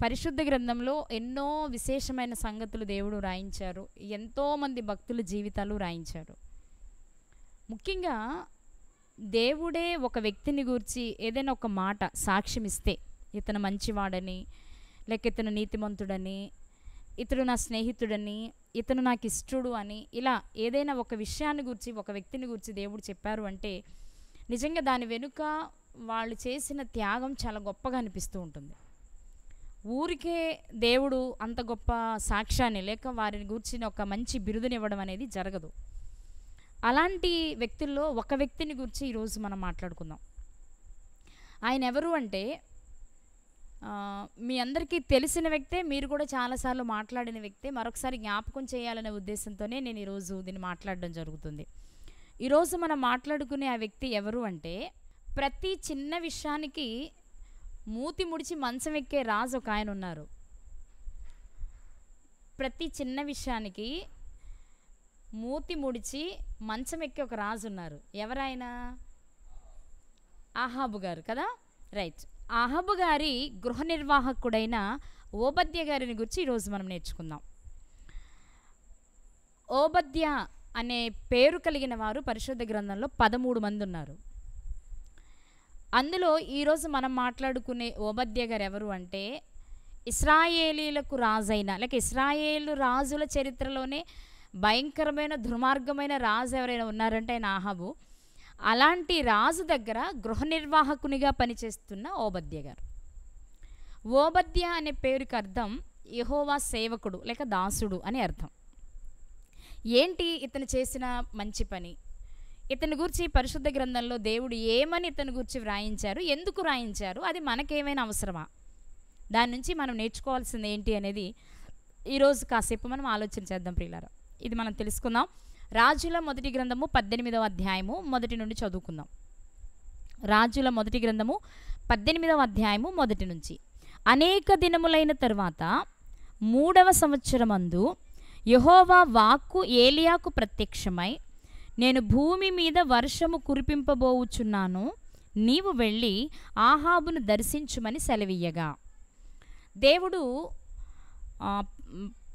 పరిశుద్ధ గ్రంథంలో ఎన్నో విశేషమైన సంగతులు దేవుడు రాయించారు. ఎంతోమంది భక్తుల జీవితాలు రాయించారు. ముఖ్యంగా దేవుడే ఒక వ్యక్తిని గూర్చి ఏదైనా ఒక మాట సాక్ష్యం ఇస్తే, ఇతను మంచివాడని, లేక ఇతను నీతిమంతుడని, ఇతడు నా స్నేహితుడని, ఇతను నాకు ఇష్టడు అని, ఇలా ఏదైనా ఒక విషయాన్ని గురించి, ఒక వ్యక్తిని గురించి దేవుడు చెప్పారు అంటే నిజంగా దాని వెనుక వాళ్ళు చేసిన త్యాగం చాలా గొప్పగా అనిపిస్తూ ఉంటుంది. ఊరికే దేవుడు అంత గొప్ప సాక్ష్యాన్ని లేక వారిని గూర్చిన ఒక మంచి బిరుదునివ్వడం అనేది జరగదు. అలాంటి వ్యక్తుల్లో ఒక వ్యక్తిని గురించి ఈరోజు మనం మాట్లాడుకుందాం. ఆయన ఎవరు అంటే మీ అందరికీ తెలిసిన వ్యక్తే, మీరు కూడా చాలాసార్లు మాట్లాడిన వ్యక్తే. మరొకసారి జ్ఞాపకం చేయాలనే ఉద్దేశంతోనే నేను ఈరోజు దీన్ని మాట్లాడడం జరుగుతుంది. ఈరోజు మనం మాట్లాడుకునే ఆ వ్యక్తి ఎవరు అంటే, ప్రతి చిన్న విషయానికి మూతి ముడిచి మంచం ఎక్కే రాజు ఒక ఆయన ఉన్నారు. ప్రతి చిన్న విషయానికి మూతి ముడిచి మంచం ఎక్కే ఒక రాజు ఉన్నారు. ఎవరైనా? ఆహాబు గారు కదా, రైట్. ఆహాబు గారి గృహ నిర్వాహకుడైన ఓబద్య గారిని గురించి ఈరోజు మనం నేర్చుకుందాం. ఓబద్య అనే పేరు కలిగిన వారు పరిశుద్ధ గ్రంథంలో 13 మంది ఉన్నారు. అందులో ఈరోజు మనం మాట్లాడుకునే ఓబద్య గారు ఎవరు అంటే, ఇశ్రాయేలీలకు రాజైన లేక ఇశ్రాయేలు రాజుల చరిత్రలోనే భయంకరమైన దుర్మార్గమైన రాజు ఎవరైనా ఉన్నారంటే ఆయన ఆహాబు. అలాంటి రాజు దగ్గర గృహ నిర్వాహకునిగా పనిచేస్తున్న ఓబద్య గారు. ఓబద్య అనే పేరుకి అర్థం యెహోవా సేవకుడు లేక దాసుడు అని అర్థం. ఏంటి ఇతను చేసిన మంచి పని? ఇతని గురించి పరిశుద్ధ గ్రంథంలో దేవుడు ఏమని ఇతని గురించి వ్రాయించారు, ఎందుకు వ్రాయించారు, అది మనకేమైనా అవసరమా, దాని నుంచి మనం నేర్చుకోవాల్సింది ఏంటి అనేది ఈరోజు కాసేపు మనం ఆలోచన చేద్దాం ప్రియులారా. ఇది మనం తెలుసుకుందాం. రాజుల మొదటి గ్రంథము 18వ అధ్యాయము మొదటి నుండి చదువుకుందాం. రాజుల మొదటి గ్రంథము 18వ అధ్యాయము మొదటి నుంచి. అనేక దినములైన తరువాత 3వ సంవత్సరమందు యెహోవా వాక్కు ఏలియాకు ప్రత్యక్షమై, నేను భూమి మీద వర్షము కురిపింపబోవుచున్నాను, నీవు వెళ్ళి ఆహాబును దర్శించుమని సెలవీయగా, దేవుడు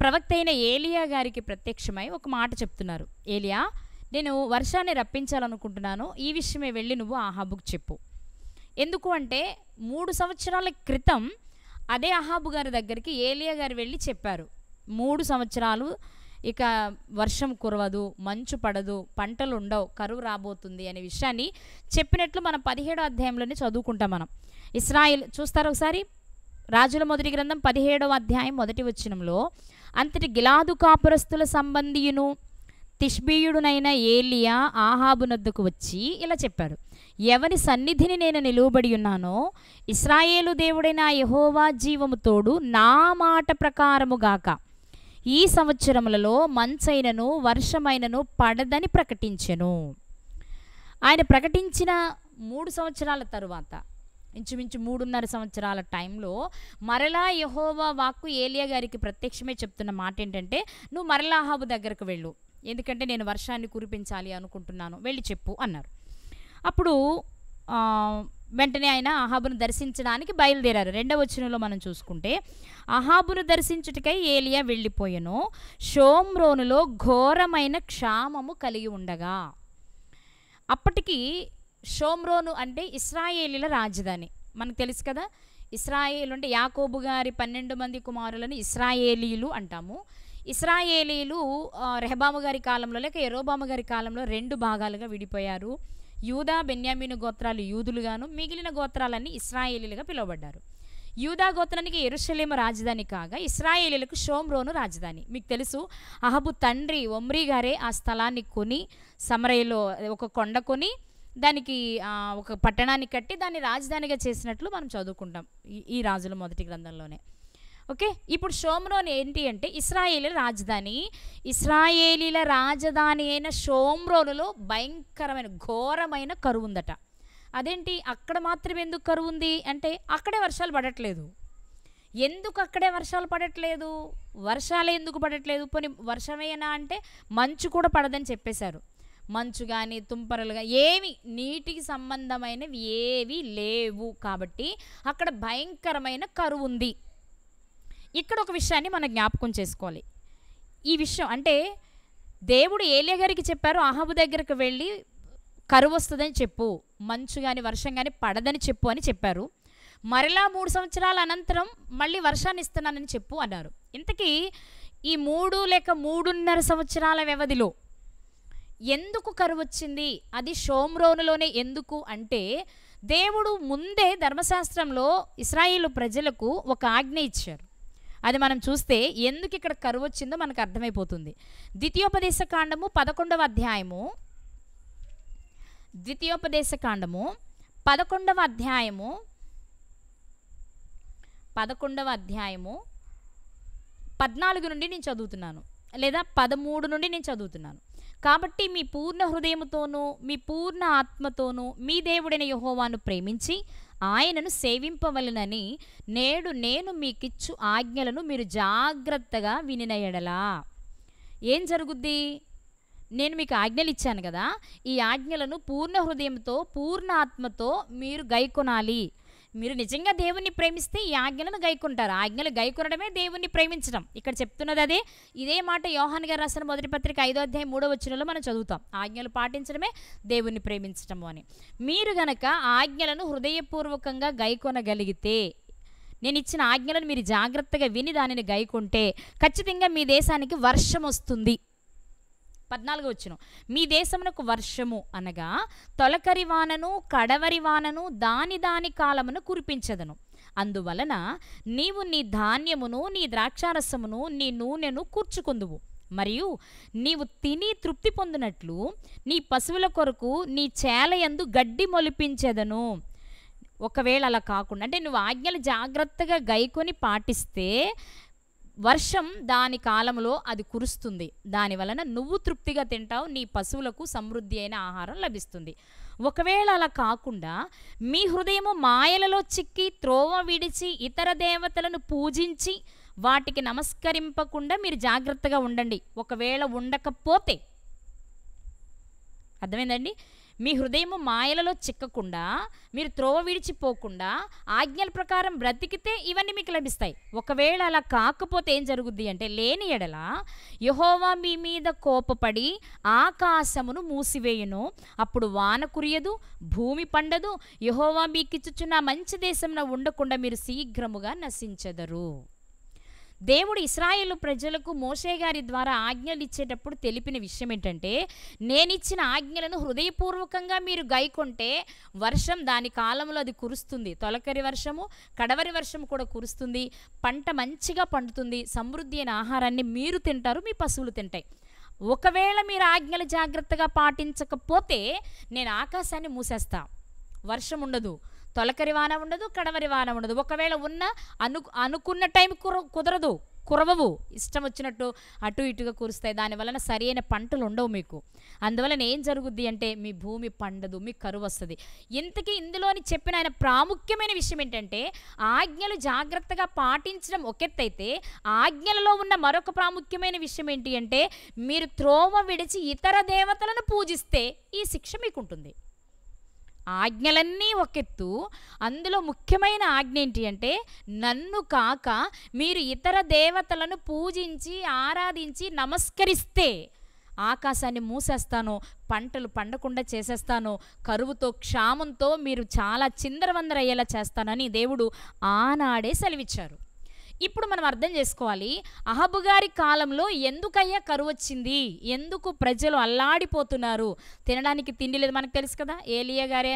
ప్రవక్త అయిన ఏలియా గారికి ప్రత్యక్షమై ఒక మాట చెప్తున్నారు. ఏలియా, నేను వర్షాన్ని రప్పించాలనుకుంటున్నాను, ఈ విషయమే వెళ్ళి నువ్వు ఆహాబుకు చెప్పు. ఎందుకు అంటే 3 సంవత్సరాల క్రితం అదే ఆహాబు గారి దగ్గరికి ఏలియా గారు వెళ్ళి చెప్పారు, 3 సంవత్సరాలు ఇక వర్షం కురవదు, మంచు పడదు, పంటలు ఉండవు, కరువు రాబోతుంది అనే విషయాన్ని చెప్పినట్లు మనం 17వ అధ్యాయంలోనే చదువుకుంటాం. మనం ఇశ్రాయేల్ చూస్తారు ఒకసారి. రాజుల మొదటి గ్రంథం 17వ అధ్యాయం మొదటి వచనంలో, అంతటి గిలాదు కాపురస్తుల సంబంధియును తిష్బీయుడునైన ఏలియా ఆహాబునొద్దకు వచ్చి ఇలా చెప్పారు, ఎవని సన్నిధిని నేను నిలువబడి ఉన్నానో ఇశ్రాయేలు దేవుడైన యెహోవా జీవము తోడు నా మాట ప్రకారముగాక ఈ సంవత్సరములలో మంచైనను వర్షమైనను పడదని ప్రకటించెను. ఆయన ప్రకటించిన 3 సంవత్సరాల తరువాత, ఇంచుమించు 3.5 సంవత్సరాల టైంలో మరలా యెహోవా వాక్కు ఏలియా గారికి ప్రత్యక్షమే చెప్తున్న మాట ఏంటంటే, నువ్వు మరలా ఆహాబు దగ్గరకు వెళ్ళు, ఎందుకంటే నేను వర్షాన్ని కురిపించాలి అనుకుంటున్నాను, వెళ్ళి చెప్పు అన్నారు. అప్పుడు వెంటనే ఆయన ఆహాబును దర్శించడానికి బయలుదేరారు. 2వ వచనంలో మనం చూసుకుంటే, ఆహాబును దర్శించుటకై ఏలియా వెళ్ళిపోయెను, షోమ్రోనులో ఘోరమైన క్షామము కలిగి ఉండగా. అప్పటికి షోమ్రోను అంటే ఇశ్రాయేలీల రాజధాని. మనకు తెలుసు కదా, ఇశ్రాయేలు అంటే యాకోబు గారి 12 మంది కుమారులను ఇశ్రాయేలీలు అంటాము. ఇశ్రాయేలీలు రెహబాము గారి కాలంలో లేక యెరోబాము గారి కాలంలో 2 భాగాలుగా విడిపోయారు. యూదా బెన్యామీను గోత్రాలు యూదులుగాను, మిగిలిన గోత్రాలన్నీ ఇశ్రాయేలీలుగా పిలువబడ్డారు. యూదా గోత్రానికి యెరూషలేము రాజధాని కాగా ఇశ్రాయేలీలకు షోమ్రోను రాజధాని. మీకు తెలుసు, అహాబు తండ్రి ఒమ్రీ గారే ఆ స్థలాన్ని కొని సమరయలో ఒక కొండ కొని దానికి ఒక పట్టణాన్ని కట్టి దాన్ని రాజధానిగా చేసినట్లు మనం చదువుకుంటాం ఈ రాజుల మొదటి గ్రంథంలోనే. ఓకే, ఇప్పుడు షోమ్రోన్ ఏంటి అంటే ఇశ్రాయేలీల రాజధాని. ఇశ్రాయేలీల రాజధాని అయిన షోమ్రోనులో భయంకరమైన ఘోరమైన కరువు ఉందట. అదేంటి, అక్కడ మాత్రమే ఎందుకు కరువు ఉంది అంటే అక్కడే వర్షాలు పడట్లేదు. ఎందుకు అక్కడే వర్షాలు పడట్లేదు? వర్షాలే ఎందుకు పడట్లేదు? పోనీ వర్షమేనా అంటే మంచు కూడా పడదని చెప్పేశారు. మంచు కానీ తుంపరలు కానీ ఏవి నీటికి సంబంధమైనవి ఏవి లేవు. కాబట్టి అక్కడ భయంకరమైన కరువు ఉంది. ఇక్కడ ఒక విషయాన్ని మనం జ్ఞాపకం చేసుకోవాలి. ఈ విషయం అంటే దేవుడు ఏలియా గారికి చెప్పారు, అహాబు దగ్గరకు వెళ్ళి కరువు వస్తుందని చెప్పు, మంచు కానీ వర్షం కానీ పడదని చెప్పు అని చెప్పారు. మరలా 3 సంవత్సరాల అనంతరం మళ్ళీ వర్షాన్ని ఇస్తున్నానని చెప్పు అన్నారు. ఇంతకీ ఈ 3 లేక 3.5 సంవత్సరాల వ్యవధిలో ఎందుకు కరువు వచ్చింది? అది షోమ్రోనులోనే. ఎందుకు అంటే దేవుడు ముందే ధర్మశాస్త్రంలో ఇశ్రాయేలు ప్రజలకు ఒక ఆజ్ఞ ఇచ్చారు. అది మనం చూస్తే ఎందుకు ఇక్కడ కరువు వచ్చిందో మనకు అర్థమైపోతుంది. ద్వితీయోపదేశకాండము 11వ అధ్యాయము 11వ అధ్యాయము 14 నుండి నేను చదువుతున్నాను, లేదా 13 నుండి నేను చదువుతున్నాను. కాబట్టి మీ పూర్ణ హృదయముతోనూ మీ పూర్ణ ఆత్మతోనూ మీ దేవుడైన యెహోవాను ప్రేమించి ఆయనను సేవింపవలెనని నేడు నేను మీకిచ్చు ఆజ్ఞలను మీరు జాగ్రత్తగా వినిన ఎడలా. ఏం జరుగుద్ది? నేను మీకు ఆజ్ఞలు ఇచ్చాను కదా, ఈ ఆజ్ఞలను పూర్ణ హృదయంతో పూర్ణ ఆత్మతో మీరు గైకొనాలి. మీరు నిజంగా దేవుణ్ణి ప్రేమిస్తే ఈ ఆజ్ఞలను గైకొంటారు. ఆజ్ఞలు గైకొనడమే దేవుణ్ణి ప్రేమించడం. ఇక్కడ చెప్తున్నది అదే. ఇదే మాట యోహాను గారు రాసిన మొదటి పత్రిక 5వ అధ్యాయం 3వ వచనంలో మనం చదువుతాం. ఆజ్ఞలు పాటించడమే దేవుణ్ణి ప్రేమించడము అని. మీరు గనక ఆజ్ఞలను హృదయపూర్వకంగా గైకొనగలిగితే, నేను ఇచ్చిన ఆజ్ఞలను మీరు జాగ్రత్తగా విని దానిని గైకొంటే ఖచ్చితంగా మీ దేశానికి వర్షం వస్తుంది. 14వ వచనం, మీ దేశమునకు వర్షము అనగా తొలకరి వానను కడవరి వానను దాని దాని కాలమును కురిపించదను. అందువలన నీవు నీ ధాన్యమును నీ ద్రాక్షారసమును నీ నూనెను కూర్చుకొందువు. మరియు నీవు తిని తృప్తి పొందినట్లు నీ పశువుల కొరకు నీ చేలయందు గడ్డి మొలిపించెదను. ఒకవేళ అలా కాకుండా, అంటే నువ్వు ఆజ్ఞలు జాగ్రత్తగా గైకొని పాటిస్తే వర్షం దాని కాలంలో అది కురుస్తుంది. దానివలన నువ్వు తృప్తిగా తింటావు, నీ పశువులకు సమృద్ధి అయిన ఆహారం లభిస్తుంది. ఒకవేళ అలా కాకుండా మీ హృదయము మాయలలో చిక్కి త్రోవ విడిచి ఇతర దేవతలను పూజించి వాటికి నమస్కరింపకుండా మీరు జాగ్రత్తగా ఉండండి. ఒకవేళ ఉండకపోతే, అర్థమైందండి? మీ హృదయము మాయలలో చిక్కకుండా మీరు త్రోవ విడిచిపోకుండా ఆజ్ఞల ప్రకారం బ్రతికితే ఇవన్నీ మీకు లభిస్తాయి. ఒకవేళ అలా కాకపోతే ఏం జరుగుద్ది అంటే, లేని ఎడల యెహోవా మీ మీద కోపపడి ఆకాశమును మూసివేయును, అప్పుడు వాన కురియదు, భూమి పండదు, యెహోవా మీకిచ్చుచున్న మంచి దేశంలో ఉండకుండా మీరు శీఘ్రముగా నశించెదరు. దేవుడు ఇశ్రాయేలు ప్రజలకు మోషే గారి ద్వారా ఆజ్ఞలు ఇచ్చేటప్పుడు తెలిపిన విషయం ఏంటంటే, నేనిచ్చిన ఆజ్ఞలను హృదయపూర్వకంగా మీరు గైకొంటే వర్షం దాని కాలంలో అది కురుస్తుంది. తొలకరి వర్షము కడవరి వర్షము కూడా కురుస్తుంది. పంట మంచిగా పండుతుంది. సమృద్ధి అయిన ఆహారాన్ని మీరు తింటారు, మీ పశువులు తింటాయి. ఒకవేళ మీరు ఆజ్ఞలు జాగ్రత్తగా పాటించకపోతే నేను ఆకాశాన్ని మూసేస్తా, వర్షం ఉండదు, తొలకరి వాన ఉండదు, కడవరి వాన ఉండదు. ఒకవేళ ఉన్న అనుకున్న టైం కురవవు, ఇష్టం వచ్చినట్టు అటు ఇటుగా కురుస్తాయి. దానివలన సరి అయిన పంటలు ఉండవు మీకు. అందువలన ఏం జరుగుద్ది అంటే మీ భూమి పండదు, మీకు కరువు వస్తుంది. ఇంతకీ ఇందులోని చెప్పిన ఆయన ప్రాముఖ్యమైన విషయం ఏంటంటే, ఆజ్ఞలు జాగ్రత్తగా పాటించడం ఒకెత్తైతే ఆజ్ఞలలో ఉన్న మరొక ప్రాముఖ్యమైన విషయం ఏంటి అంటే, మీరు త్రోవ విడిచి ఇతర దేవతలను పూజిస్తే ఈ శిక్ష మీకు ఉంటుంది. ఆజ్ఞలన్నీ ఒకెత్తు, అందులో ముఖ్యమైన ఆజ్ఞ ఏంటి అంటే, నన్ను కాక మీరు ఇతర దేవతలను పూజించి ఆరాధించి నమస్కరిస్తే ఆకాశాన్ని మూసేస్తాను, పంటలు పండకుండా చేసేస్తాను, కరువుతో క్షామంతో మీరు చాలా చిందరవందరయ్యేలా చేస్తానని దేవుడు ఆనాడే సెలవిచ్చారు. ఇప్పుడు మనం అర్థం చేసుకోవాలి, అహాబు గారి కాలంలో ఎందుకయ్యా కరువు వచ్చింది, ఎందుకు ప్రజలు అల్లాడిపోతున్నారు, తినడానికి తిండి లేదు. మనకు తెలుసు కదా, ఏలియా గారే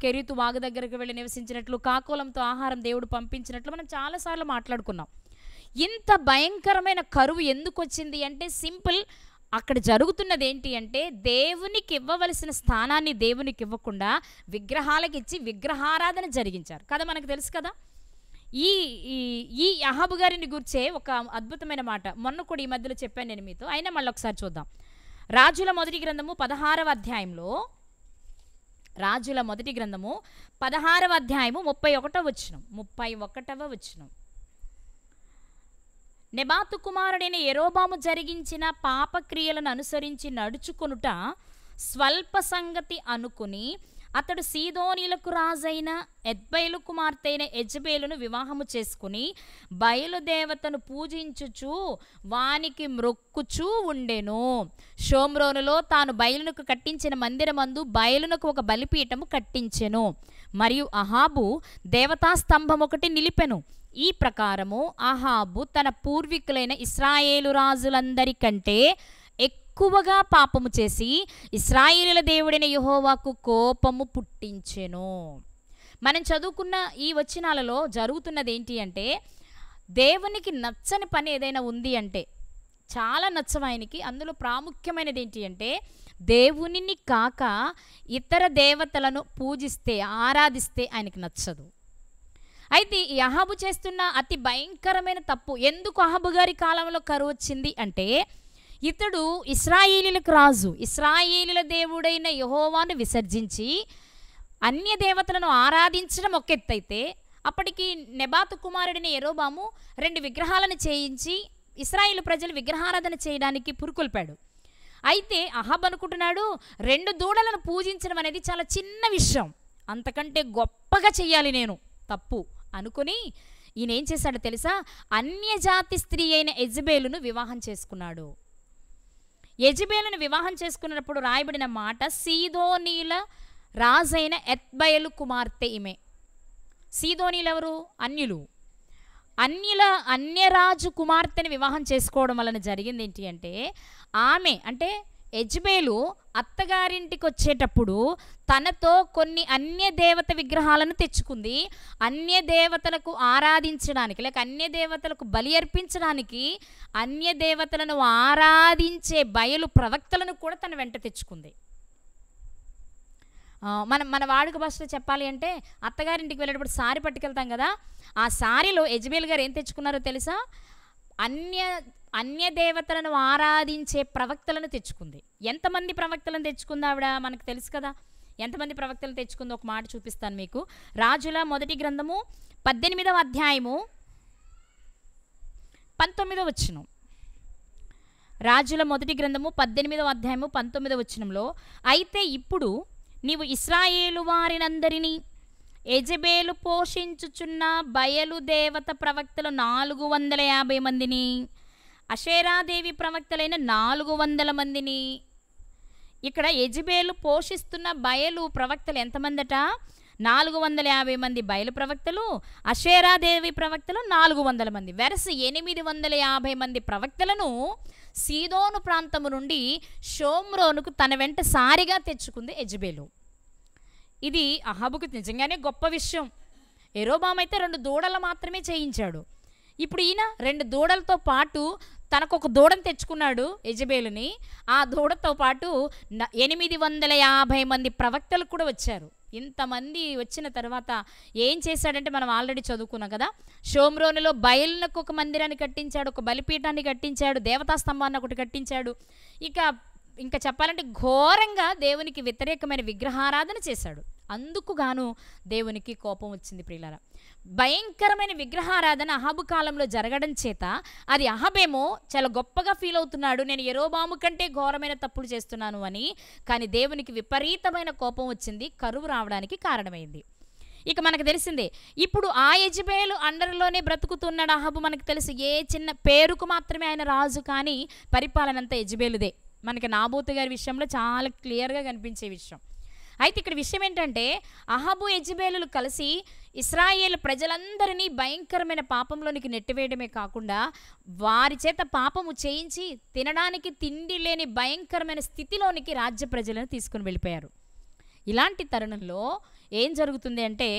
కెరీతు వాగు దగ్గరకు వెళ్ళి నివసించినట్లు, కాకోలంతో ఆహారం దేవుడు పంపించినట్లు మనం చాలాసార్లు మాట్లాడుకున్నాం. ఇంత భయంకరమైన కరువు ఎందుకు వచ్చింది అంటే సింపుల్, అక్కడ జరుగుతున్నది ఏంటి అంటే, దేవునికి ఇవ్వవలసిన స్థానాన్ని దేవునికి ఇవ్వకుండా విగ్రహాలకు ఇచ్చి విగ్రహారాధన జరిగించారు కదా, మనకు తెలుసు కదా. ఈ అహాబు గారిని గుర్చే ఒక అద్భుతమైన మాట మొన్న కూడా ఈ మధ్యలో చెప్పాను నేను మీతో, అయినా మళ్ళీ ఒకసారి చూద్దాం. రాజుల మొదటి గ్రంథము 16వ అధ్యాయంలో, రాజుల మొదటి గ్రంథము 16వ అధ్యాయము 31వ వచనం, నెబాతు కుమారుడైన యెరోబాము జరిగించిన పాపక్రియలను అనుసరించి నడుచుకొనుట స్వల్ప సంగతి అనుకుని అతడు సీదోనీలకు రాజైన ఎత్బయలు కుమార్తె అయిన యెజబేలును వివాహము చేసుకుని బయలుదేవతను పూజించుచు వానికి మ్రొక్కుచూ ఉండెను. షోమ్రోనులో తాను బయలునకు కట్టించిన మందిరమందు బయలునకు ఒక బలిపీఠము కట్టించెను. మరియు అహాబు దేవతా స్తంభం ఒకటి నిలిపెను. ఈ ప్రకారము అహాబు తన పూర్వీకులైన ఇశ్రాయేలు రాజులందరికంటే ఎక్కువగా పాపము చేసి ఇశ్రాయేలుల దేవుడైన యెహోవాకు కోపము పుట్టించెను. మనం చదువుకున్న ఈ వచనాలలో జరుగుతున్నది ఏంటి అంటే, దేవునికి నచ్చని పని ఏదైనా ఉంది అంటే, చాలా నచ్చవు ఆయనకి. అందులో ప్రాముఖ్యమైనది ఏంటి అంటే, దేవునిని కాక ఇతర దేవతలను పూజిస్తే, ఆరాధిస్తే ఆయనకి నచ్చదు. అయితే ఈ అహాబు చేస్తున్న అతి భయంకరమైన తప్పు. ఎందుకు అహాబు గారి కాలంలో కరువు వచ్చింది అంటే, ఇతడు ఇశ్రాయేలీలకు రాజు, ఇశ్రాయేలీల దేవుడైన యెహోవాను విసర్జించి అన్య దేవతలను ఆరాధించడం ఒక ఎత్తైతే, అప్పటికి నెబాతు కుమారుడిని యెరోబాము 2 విగ్రహాలను చేయించి ఇశ్రాయేలు ప్రజలు విగ్రహారాధన చేయడానికి పురుకొల్పాడు. అయితే అహాబ్ అనుకుంటున్నాడు 2 దూడలను పూజించడం అనేది చాలా చిన్న విషయం, అంతకంటే గొప్పగా చెయ్యాలి నేను, తప్పు అనుకుని ఈయన ఏం చేశాడో తెలుసా, అన్యజాతి స్త్రీ అయిన యెజబేలును వివాహం చేసుకున్నాడు. యెజబేలును వివాహం చేసుకున్నప్పుడు రాయబడిన మాట, సీదోనీల రాజైన ఎత్బయలు కుమార్తె ఈమె. సీదోనీలు ఎవరు? అన్యులు. అన్యరాజు కుమార్తెని వివాహం చేసుకోవడం వలన జరిగింది ఏంటి అంటే, ఆమె అంటే యెజబేలు అత్తగారింటికి వచ్చేటప్పుడు తనతో కొన్ని అన్య దేవత విగ్రహాలను తెచ్చుకుంది. అన్య దేవతలకు ఆరాధించడానికి, లేక అన్య దేవతలకు బలి అర్పించడానికి, అన్య దేవతలను ఆరాధించే బయలు ప్రవక్తలను కూడా తన వెంట తెచ్చుకుంది. మన వాడుక భాషలో చెప్పాలి అంటే, అత్తగారింటికి వెళ్ళేటప్పుడు సారీ పట్టుకెళ్తాం కదా, ఆ సారీలో యెజబేలు గారు ఏం తెచ్చుకున్నారో తెలుసా, అన్య దేవతలను ఆరాధించే ప్రవక్తలను తెచ్చుకుంది. ఎంతమంది ప్రవక్తలను తెచ్చుకుంది ఆవిడ మనకు తెలుసు కదా. ఎంతమంది ప్రవక్తలను తెచ్చుకుందో ఒక మాట చూపిస్తాను మీకు. రాజుల మొదటి గ్రంథము 18వ అధ్యాయము 19వ వచనం. రాజుల మొదటి గ్రంథము 18వ అధ్యాయము 19వ వచనంలో, అయితే ఇప్పుడు నీవు ఇశ్రాయేలు వారినందరినీ యెజబేలు పోషించుచున్న బయలు దేవత ప్రవక్తలు 450 మందిని, అషేరాదేవి ప్రవక్తలైన 400 మందిని. ఇక్కడ యెజబేలు పోషిస్తున్న బయలు ప్రవక్తలు ఎంతమందట? 450 మంది బయలు ప్రవక్తలు, అషేరాదేవి ప్రవక్తలు 400 మంది. వెరసి 850 మంది ప్రవక్తలను సీదోను ప్రాంతము నుండి షోమ్రోనుకు తన వెంట సారిగా తెచ్చుకుంది యెజబేలు. ఇది అహాబుకు నిజంగానే గొప్ప విషయం. యెరోబాము అయితే 2 దూడలు మాత్రమే చేయించాడు. ఇప్పుడు ఈయన 2 దూడలతో పాటు తనకొక దూడను తెచ్చుకున్నాడు యెజబేలుని. ఆ దూడతో పాటు 850 మంది ప్రవక్తలు కూడా వచ్చారు. ఇంతమంది వచ్చిన తర్వాత ఏం చేశాడంటే, మనం ఆల్రెడీ చదువుకున్నాం కదా, షోమ్రోనులో బయలునకు ఒక మందిరాన్ని కట్టించాడు, ఒక బలిపీఠాన్ని కట్టించాడు, దేవతా స్తంభాన్ని ఒకటి కట్టించాడు. ఇంకా చెప్పాలంటే ఘోరంగా దేవునికి వ్యతిరేకమైన విగ్రహారాధన చేశాడు. అందుకు గాను దేవునికి కోపం వచ్చింది. ప్రియులారా, భయంకరమైన విగ్రహారాధన అహాబు కాలంలో జరగడం చేత అది అహాబేమో చాలా గొప్పగా ఫీల్ అవుతున్నాడు, నేను యెరోబాము కంటే ఘోరమైన తప్పులు చేస్తున్నాను అని. కానీ దేవునికి విపరీతమైన కోపం వచ్చింది, కరువు రావడానికి కారణమైంది. ఇక మనకు తెలిసిందే, ఇప్పుడు ఆ యెజబేలు అండర్లోనే బ్రతుకుతున్నాడు అహాబు. మనకు తెలుసు, ఏ చిన్న పేరుకు మాత్రమే ఆయన రాజు, కానీ పరిపాలన అంతా యెజబేలుదే. మనకి నాబోతు గారి విషయంలో చాలా క్లియర్గా కనిపించే విషయం. అయితే ఇక్కడ విషయం ఏంటంటే, అహాబు యెజబేలులు కలిసి ఇశ్రాయేలు ప్రజలందరినీ భయంకరమైన పాపంలోనికి నెట్టివేయడమే కాకుండా వారి చేత పాపము చేయించి తినడానికి తిండి లేని భయంకరమైన స్థితిలోనికి రాజ్య ప్రజలను తీసుకుని వెళ్ళిపోయారు. ఇలాంటి తరుణంలో ఏం జరుగుతుంది అంటే,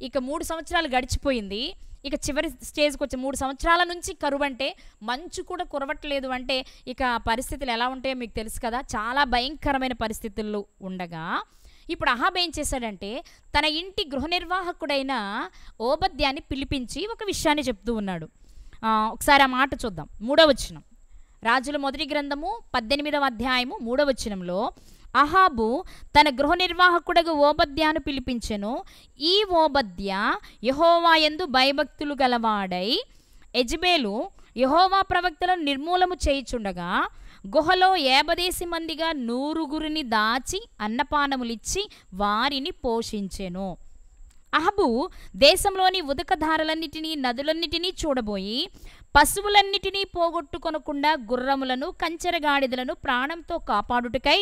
ఇక 3 సంవత్సరాలు గడిచిపోయింది. ఇక చివరి స్టేజ్కి వచ్చి 3 సంవత్సరాల నుంచి కరువు అంటే మంచు కూడా కురవట్లేదు అంటే ఇక పరిస్థితులు ఎలా ఉంటాయో మీకు తెలుసు కదా. చాలా భయంకరమైన పరిస్థితుల్లో ఉండగా ఇప్పుడు అహాబ్ ఏం చేశాడంటే, తన ఇంటి గృహ నిర్వాహకుడైన ఓబద్యాన్ని పిలిపించి ఒక విషయాన్ని చెప్తూ ఉన్నాడు. ఒకసారి ఆ మాట చూద్దాం. 3వ వచనం, రాజుల మొదటి గ్రంథము 18వ అధ్యాయము 3వ వచనంలో, అహాబు తన గృహ నిర్వాహకుడగు ఓబద్యాను పిలిపించెను. ఈ ఓబద్య యెహోవా యందు భయభక్తులు గలవాడై యెజబేలు యెహోవా ప్రవక్తలను నిర్మూలము చేయుచుండగా గుహలో 50 మందిగా 100 దాచి అన్నపానములిచ్చి వారిని పోషించెను. అహబు దేశంలోని ఉదకధారలన్నిటినీ నదులన్నిటినీ చూడబోయి పశువులన్నిటినీ పోగొట్టుకొనకుండా గుర్రములను కంచెరగాడిదలను ప్రాణంతో కాపాడుటకై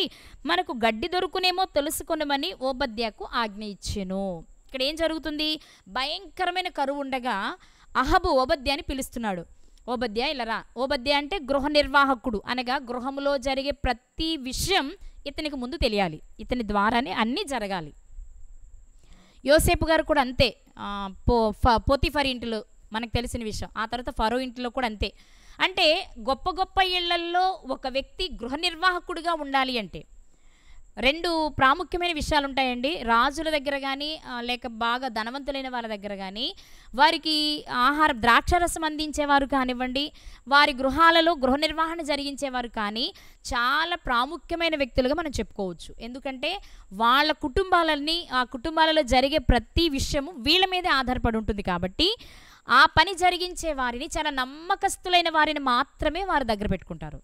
మనకు గడ్డి దొరుకునేమో తెలుసుకొనమని ఓబద్యాకు ఆజ్ఞ ఇచ్చెను. ఇక్కడ ఏం జరుగుతుంది? భయంకరమైన కరువు ఉండగా అహబు ఓబద్యాని పిలుస్తున్నాడు. ఓబద్యా ఇలా రా. ఓబద్యా అంటే గృహ నిర్వాహకుడు, అనగా గృహములో జరిగే ప్రతి విషయం ఇతనికి ముందు తెలియాలి, ఇతని ద్వారానే అన్నీ జరగాలి. యోసేపు గారు కూడా అంతే. పోతిఫర్ ఇంటిలో మనకు తెలిసిన విషయం. ఆ తర్వాత ఫరో ఇంటిలో కూడా అంతే. అంటే గొప్ప గొప్ప ఇళ్లల్లో ఒక వ్యక్తి గృహ నిర్వాహకుడిగా ఉండాలి అంటే 2 ప్రాముఖ్యమైన విషయాలు ఉంటాయండి. రాజుల దగ్గర కానీ లేక బాగా ధనవంతులైన వాళ్ళ దగ్గర కానీ వారికి ద్రాక్షరసం అందించేవారు కానివ్వండి, వారి గృహాలలో గృహ నిర్వహణ జరిగించేవారు కానీ చాలా ప్రాముఖ్యమైన వ్యక్తులుగా మనం చెప్పుకోవచ్చు. ఎందుకంటే వాళ్ళ ఆ కుటుంబాలలో జరిగే ప్రతి విషయము వీళ్ళ మీదే ఆధారపడి ఉంటుంది. కాబట్టి ఆ పని జరిగించే వారిని, చాలా నమ్మకస్తులైన వారిని మాత్రమే వారి దగ్గర పెట్టుకుంటారు.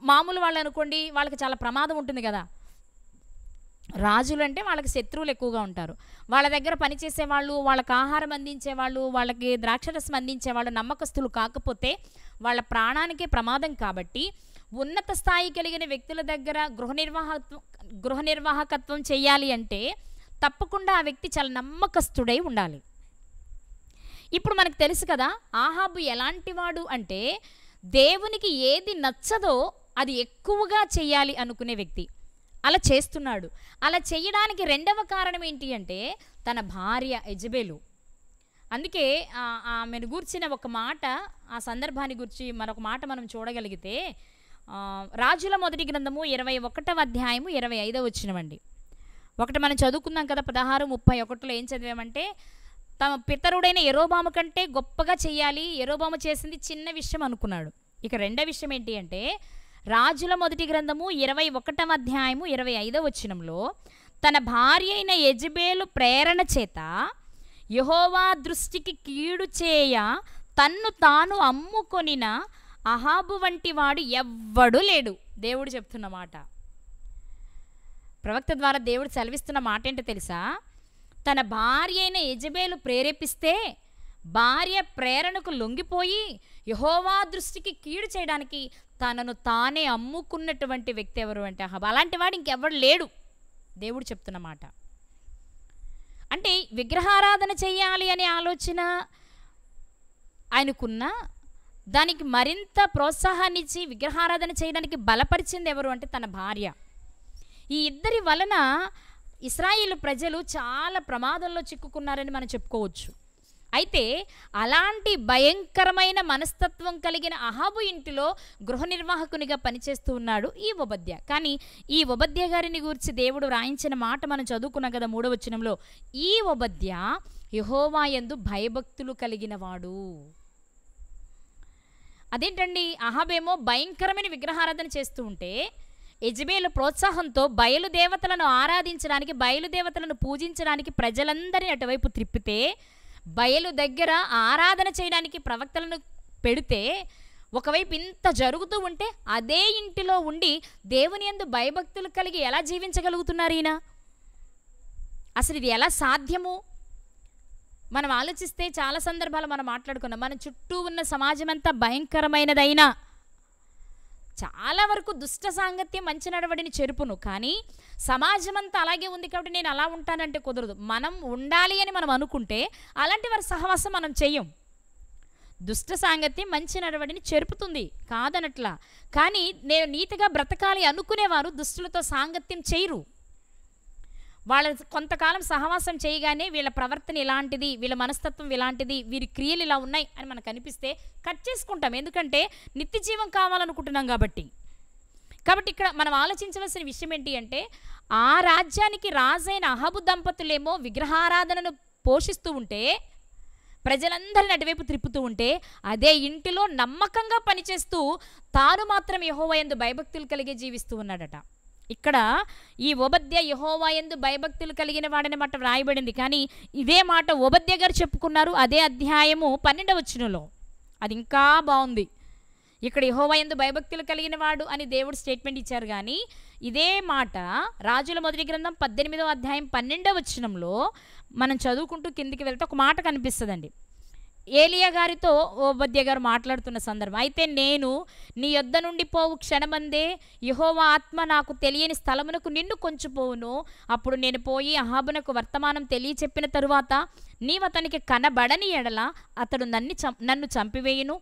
మామూలు వాళ్ళు అనుకోండి, వాళ్ళకి చాలా ప్రమాదం ఉంటుంది కదా. రాజులు అంటే వాళ్ళకి శత్రువులు ఎక్కువగా ఉంటారు. వాళ్ళ దగ్గర పనిచేసేవాళ్ళు, వాళ్ళకి ఆహారం అందించేవాళ్ళు, వాళ్ళకి ద్రాక్షరసం అందించేవాళ్ళు నమ్మకస్తులు కాకపోతే వాళ్ళ ప్రాణానికే ప్రమాదం. కాబట్టి ఉన్నత స్థాయి కలిగిన వ్యక్తుల దగ్గర గృహ నిర్వాహకత్వం చేయాలి అంటే తప్పకుండా ఆ వ్యక్తి చాలా నమ్మకస్తుడై ఉండాలి. ఇప్పుడు మనకు తెలుసు కదా, ఆహాబు ఎలాంటి వాడు అంటే దేవునికి ఏది నచ్చదో అది ఎక్కువగా చెయ్యాలి అనుకునే వ్యక్తి. అలా చేస్తున్నాడు. అలా చేయడానికి రెండవ కారణం ఏంటి అంటే తన భార్య యెజబెలు. అందుకే ఆమెను గూర్చిన ఒక మాట, ఆ సందర్భాన్ని గురించి మరొక మాట మనం చూడగలిగితే రాజుల మొదటి గ్రంథము 21వ అధ్యాయము 25వ వచనమండి. ఒకటి మనం చదువుకుందాం కదా, 16:31లో ఏం చదివామంటే తమ పితరుడైన యెరోబాము కంటే గొప్పగా చెయ్యాలి, యెరోబాము చేసింది చిన్న విషయం అనుకున్నాడు. ఇక రెండో విషయం ఏంటి అంటే రాజుల మొదటి గ్రంథము 21వ అధ్యాయము 25వ వచనంలో తన భార్య అయిన యెజబెలు ప్రేరణ చేత యెహోవా దృష్టికి కీడు చేయ తన్ను తాను అమ్ముకొనిన అహాబు వంటి వాడు ఎవ్వడు లేడు. దేవుడు చెప్తున్న మాట, ప్రవక్త ద్వారా దేవుడు సెలవిస్తున్న మాట ఏంటో తెలుసా? తన భార్య అయిన యెజబెలు ప్రేరేపిస్తే భార్య ప్రేరణకు లొంగిపోయి యెహోవా దృష్టికి కీడు చేయడానికి తనను తానే అమ్ముకున్నటువంటి వ్యక్తి ఎవరు అంటే అహాబు. అలాంటి వాడు ఇంకెవ్వడు లేడు, దేవుడు చెప్తున్న మాట. అంటే విగ్రహారాధన చేయాలి అనే ఆలోచన ఆయనకున్న దానికి మరింత ప్రోత్సాహాన్ని ఇచ్చి విగ్రహారాధన చేయడానికి బలపరిచింది ఎవరు అంటే తన భార్య. ఈ ఇద్దరి వలన ఇశ్రాయేలు ప్రజలు చాలా ప్రమాదంలో చిక్కుకున్నారని మనం చెప్పుకోవచ్చు. అయితే అలాంటి భయంకరమైన మనస్తత్వం కలిగిన అహాబు ఇంటిలో గృహ నిర్వాహకునిగా పనిచేస్తూ ఉన్నాడు ఈ ఓబద్యా. కానీ ఈ ఓబద్యా గారిని గురించి దేవుడు రాయించిన మాట మనం చదువుకున్నాం కదా 3వ వచనంలో. ఈ ఓబద్యా యెహోవా యందు భయభక్తులు కలిగిన వాడు. అదేంటండి, అహాబేమో భయంకరమైన విగ్రహారాధన చేస్తూ ఉంటే యెజబెలు ప్రోత్సాహంతో బయలుదేవతలను ఆరాధించడానికి, బయలుదేవతలను పూజించడానికి ప్రజలందరినీ అటువైపు త్రిప్పితే, బయలు దగ్గర ఆరాధన చేయడానికి ప్రవక్తలను పెడితే, ఒకవైపు ఇంత జరుగుతూ ఉంటే అదే ఇంటిలో ఉండి దేవుని యందు భయభక్తులు కలిగి ఎలా జీవించగలుగుతున్నారు ఈయన? అసలు ఇది ఎలా సాధ్యము? మనం ఆలోచిస్తే చాలా సందర్భాలు మనం మాట్లాడుకున్నాం. మన చుట్టూ ఉన్న సమాజం అంతా భయంకరమైనదైనా చాలా వరకు దుష్ట సాంగత్యం మంచి నడవడిని చెరుపును. కానీ సమాజం అంతా అలాగే ఉంది కాబట్టి నేను అలా ఉంటానంటే కుదరదు. మనం ఉండాలి అని మనం అనుకుంటే అలాంటి వారి సహవాసం మనం చెయ్యం. దుష్ట సాంగత్యం మంచి నడవడిని చెరుపుతుంది కాదనట్లా. కానీ నేను నీతిగా బ్రతకాలి అనుకునేవారు దుష్టులతో సాంగత్యం చేయరు. వాళ్ళ కొంతకాలం సహవాసం చేయగానే వీళ్ళ ప్రవర్తన ఇలాంటిది, వీళ్ళ మనస్తత్వం ఇలాంటిది, వీరి క్రియలు ఇలా ఉన్నాయి అని మనకు అనిపిస్తే కట్ చేసుకుంటాం. ఎందుకంటే నిత్య జీవం కావాలనుకుంటున్నాం కాబట్టి. ఇక్కడ మనం ఆలోచించవలసిన విషయం ఏంటి అంటే ఆ రాజ్యానికి రాజైన అహాబు దంపతులేమో విగ్రహారాధనను పోషిస్తూ ఉంటే, ప్రజలందరిని అటువైపు త్రిప్పుతూ ఉంటే, అదే ఇంటిలో నమ్మకంగా పనిచేస్తూ తాను మాత్రం యెహోవా యందు భయభక్తులు కలిగి జీవిస్తూ ఉన్నాడట. ఇక్కడ ఈ ఓబద్యా యెహోవా యందు భయభక్తులు కలిగిన వాడనే మాట వ్రాయబడింది. కానీ ఇదే మాట ఓబద్యా గారు చెప్పుకున్నారు అదే అధ్యాయము 12వ వచనంలో. అది ఇంకా బాగుంది. ఇక్కడ యెహోవా యందు భయభక్తులు కలిగిన వాడు అని దేవుడు స్టేట్మెంట్ ఇచ్చారు. కానీ ఇదే మాట రాజుల మొదటి గ్రంథం 18వ అధ్యాయం 12వ వచనంలో మనం చదువుకుంటూ కిందికి వెళ్తే ఒక మాట కనిపిస్తుందండి. ఏలియా గారితో ఓబద్యా గారు మాట్లాడుతున్న సందర్భం. అయితే నేను నీ యొద్ద నుండి పోవు క్షణమందే యెహోవా ఆత్మ నాకు తెలియని స్థలమునకు నిన్ను కొంచెపోవును. అప్పుడు నేను పోయి అహాబునకు వర్తమానం తెలియచెప్పిన తరువాత నీవు అతనికి కనబడని ఎడల అతడు నన్ను చంపివేయును.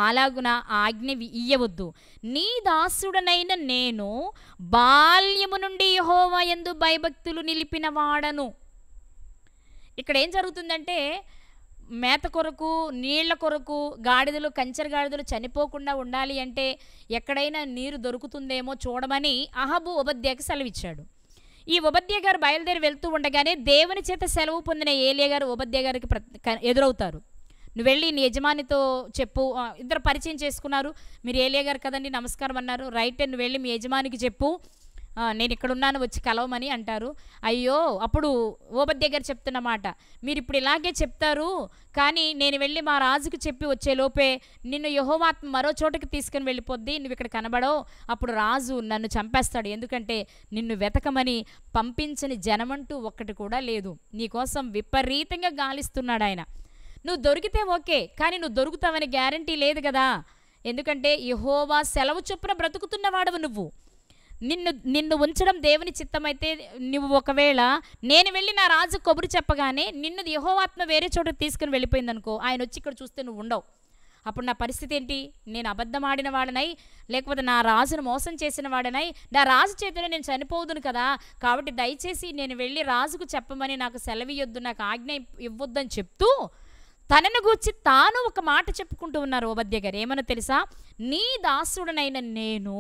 అలాగున ఆజ్ఞ ఇయ్యవద్దు. నీ దాసుడనైన నేను బాల్యము నుండి యెహోవా యందు భయభక్తులు నిలిపిన వాడను. ఇక్కడ ఏం జరుగుతుందంటే మేత కొరకు, నీళ్ల కొరకు గాడిదలు, కంచెర గాడిదలు చనిపోకుండా ఉండాలి అంటే ఎక్కడైనా నీరు దొరుకుతుందేమో చూడమని అహాబు ఓబద్యాకి సెలవిచ్చాడు. ఈ ఓబద్యా గారు బయలుదేరి వెళ్తూ ఉండగానే దేవుని చేత సెలవు పొందిన ఏలియా గారు ఓబద్యా గారికి ఎదురవుతారు. నువ్వు వెళ్ళి నీ యజమానితో చెప్పు. ఇద్దరు పరిచయం చేసుకున్నారు. మీరు ఏలియా గారు కదండి, నమస్కారం అన్నారు. రైట్, నువ్వు వెళ్ళి మీ యజమానికి చెప్పు, నేను ఇక్కడ ఉన్నాను, వచ్చి కలవమని అంటారు. అయ్యో, అప్పుడు ఓబద్యా గారు చెప్తున్న మాట, మీరు ఇప్పుడు ఇలాగే చెప్తారు, కానీ నేను వెళ్ళి మా రాజుకు చెప్పి వచ్చే లోపే నిన్ను యెహోవా ఆత్మ మరో చోటకి తీసుకుని వెళ్ళిపోద్ది, నువ్వు ఇక్కడ కనబడవు, అప్పుడు రాజు నన్ను చంపేస్తాడు. ఎందుకంటే నిన్ను వెతకమని పంపించని జనమంటూ ఒక్కటి కూడా లేదు. నీకోసం విపరీతంగా గాలిస్తున్నాడు ఆయన. నువ్వు దొరికితే ఓకే, కానీ నువ్వు దొరుకుతావని గ్యారంటీ లేదు కదా. ఎందుకంటే యెహోవా సెలవు చొప్పున బ్రతుకుతున్నవాడవు నువ్వు. నిన్ను ఉంచడం దేవుని చిత్తమైతే నువ్వు ఒకవేళ నేను వెళ్ళి నా రాజు కబురు చెప్పగానే నిన్ను యెహోవాత్మ వేరే చోటకి తీసుకుని వెళ్ళిపోయిందనుకో, ఆయన వచ్చి ఇక్కడ చూస్తే నువ్వు ఉండవు. అప్పుడు నా పరిస్థితి ఏంటి? నేను అబద్ధం ఆడిన వాడనై, లేకపోతే నా రాజును మోసం చేసిన వాడనై, నా రాజు చేతిలో నేను చనిపోదును కదా. కాబట్టి దయచేసి నేను వెళ్ళి రాజుకు చెప్పమని నాకు సెలవియొద్దు, నాకు ఆజ్ఞ ఇవ్వొద్దని చెప్తూ తనను గూర్చి తాను ఒక మాట చెప్పుకుంటూ ఉన్నారు ఓబద్యా గారు. ఏమన్నా తెలుసా? నీ దాసుడనైన నేను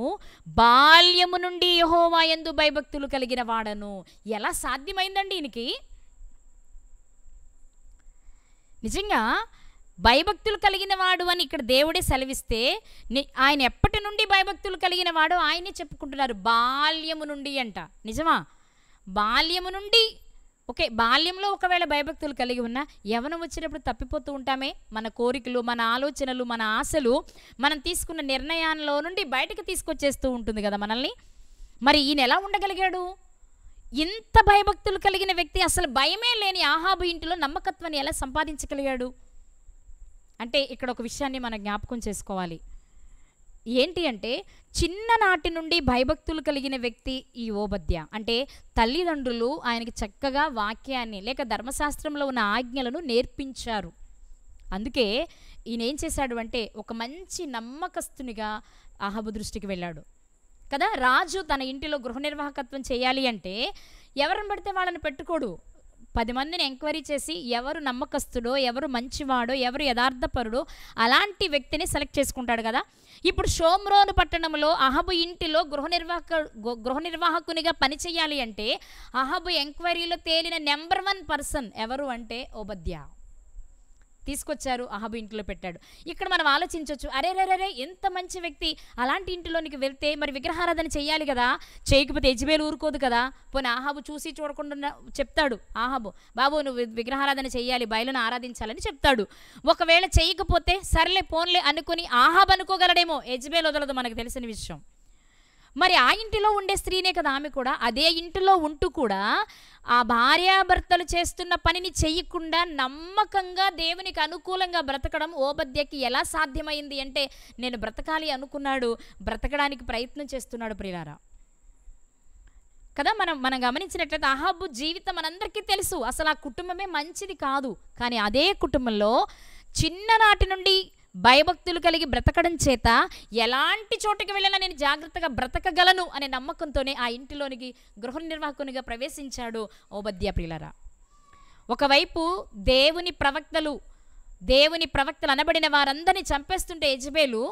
బాల్యము నుండి యెహోవా యందు భయభక్తులు కలిగిన వాడను. ఎలా సాధ్యమైందండి ఈయనకి? నిజంగా భయభక్తులు కలిగిన వాడు అని ఇక్కడ దేవుడే సెలవిస్తే ఆయన ఎప్పటి నుండి భయభక్తులు కలిగిన వాడో ఆయనే చెప్పుకుంటున్నారు. బాల్యము నుండి అంట. నిజమా? బాల్యము నుండి. ఓకే, బాల్యంలో ఒకవేళ భయభక్తులు కలిగి ఉన్నా యవ్వనం వచ్చినప్పుడు తప్పిపోతూ ఉంటామే. మన కోరికలు, మన ఆలోచనలు, మన ఆశలు మనం తీసుకున్న నిర్ణయాల్లో నుండి బయటకు తీసుకొచ్చేస్తూ ఉంటుంది కదా మనల్ని. మరి ఈయన ఎలా ఉండగలిగాడు? ఇంత భయభక్తులు కలిగిన వ్యక్తి అసలు భయమే లేని అహాబు ఇంటిలో నమ్మకత్వాన్ని ఎలా సంపాదించగలిగాడు అంటే ఇక్కడ ఒక విషయాన్ని మనం జ్ఞాపకం చేసుకోవాలి. ఏంటి అంటే చిన్ననాటి నుండి భయభక్తులు కలిగిన వ్యక్తి ఈ ఓబద్యా. అంటే తల్లిదండ్రులు ఆయనకి చక్కగా వాక్యాన్ని లేక ధర్మశాస్త్రంలో ఉన్న ఆజ్ఞలను నేర్పించారు. అందుకే ఈయన ఏం చేశాడు అంటే ఒక మంచి నమ్మకస్తునిగా అహాబు దృష్టికి వెళ్ళాడు కదా. రాజు తన ఇంటిలో గృహ నిర్వాహకత్వం చేయాలి అంటే ఎవరిని పడితే వాళ్ళని పెట్టుకోడు. 10 మందిని ఎంక్వైరీ చేసి ఎవరు నమ్మకస్తుడో, ఎవరు మంచివాడో, ఎవరు యథార్థపరుడో అలాంటి వ్యక్తిని సెలెక్ట్ చేసుకుంటాడు కదా. ఇప్పుడు షోమ్రోను పట్టణంలో అహాబు ఇంటిలో గృహ నిర్వాహకునిగా పనిచేయాలి అంటే అహాబు ఎంక్వైరీలో తేలిన నెంబర్ 1 పర్సన్ ఎవరు అంటే ఓబద్యా. తీసుకొచ్చారు, అహాబు ఇంట్లో పెట్టాడు. ఇక్కడ మనం ఆలోచించవచ్చు, అరే ఎంత మంచి వ్యక్తి, అలాంటి ఇంటిలోనికి వెళ్తే మరి విగ్రహారాధన చేయాలి కదా, చేయకపోతే యెజబెలు ఊరుకోదు కదా. పోనీ అహాబు చూసి చూడకుండా చెప్తాడు, అహాబు బాబు నువ్వు విగ్రహారాధన చేయాలి, బయలును ఆరాధించాలని చెప్తాడు. ఒకవేళ చేయకపోతే సర్లే పోన్లే అనుకుని అహాబు అనుకోగలడేమో, యెజబెలు వదలదు, మనకు తెలిసిన విషయం. మరి ఆ ఇంటిలో ఉండే స్త్రీనే కదా ఆమె కూడా. అదే ఇంటిలో ఉంటూ కూడా ఆ భార్యాభర్తలు చేస్తున్న పనిని చెయ్యకుండా నమ్మకంగా దేవునికి అనుకూలంగా బ్రతకడం ఓబద్యాకి ఎలా సాధ్యమైంది అంటే నేను బ్రతకాలి అనుకున్నాడు, బ్రతకడానికి ప్రయత్నం చేస్తున్నాడు ప్రియులారా కదా. మనం గమనించినట్లయితే అహాబు జీవితం మనందరికీ తెలుసు. అసలు ఆ కుటుంబమే మంచిది కాదు. కానీ అదే కుటుంబంలో చిన్ననాటి నుండి భయభక్తులు కలిగి బ్రతకడం చేత ఎలాంటి చోటుకి వెళ్ళినా నేను జాగ్రత్తగా బ్రతకగలను అనే నమ్మకంతోనే ఆ ఇంటిలోనికి గృహ నిర్వాహకునిగా ప్రవేశించాడు ఓబద్యా ప్రియులారా. ఒకవైపు దేవుని ప్రవక్తలు అనబడిన వారందరినీ చంపేస్తుంటే యెజబెలు,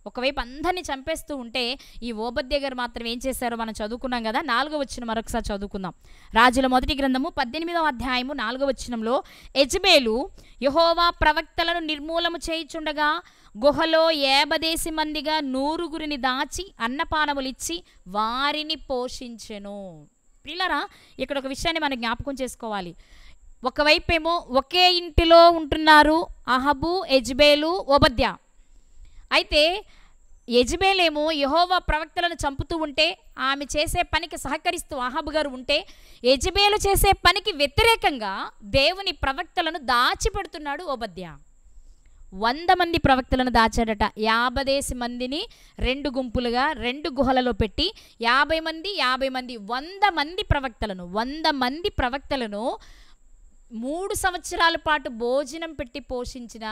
ఒకవైపు అందరినీ చంపేస్తూ ఉంటే ఈ ఓబద్యా గారు మాత్రం ఏం చేశారో మనం చదువుకున్నాం కదా. 4వ వచనం మరొకసారి చదువుకుందాం. రాజుల మొదటి గ్రంథము 18వ అధ్యాయము 4వ వచనంలో యెజబెలు యెహోవా ప్రవక్తలను నిర్మూలము చేయుచుండగా గుహలో 50 మందిగా 100 దాచి అన్నపానములిచ్చి వారిని పోషించెను. పిల్లరా, ఇక్కడ ఒక విషయాన్ని మనం జ్ఞాపకం చేసుకోవాలి. ఒకవైపేమో ఒకే ఇంటిలో ఉంటున్నారు అహాబు, యెజబెలు, ఓబద్యా. అయితే యెజెబెలేమో యెహోవా ప్రవక్తలను చంపుతూ ఉంటే, ఆమె చేసే పనికి సహకరిస్తూ అహాబు గారు ఉంటే, యెజెబెలు చేసే పనికి వ్యతిరేకంగా దేవుని ప్రవక్తలను దాచిపెడుతున్నాడు ఓబద్యా. 100 మంది ప్రవక్తలను దాచాడట. 50 మందిని 2 గుంపులుగా 2 గుహలలో పెట్టి 50 మంది 100 మంది ప్రవక్తలను 3 సంవత్సరాల పాటు భోజనం పెట్టి పోషించిన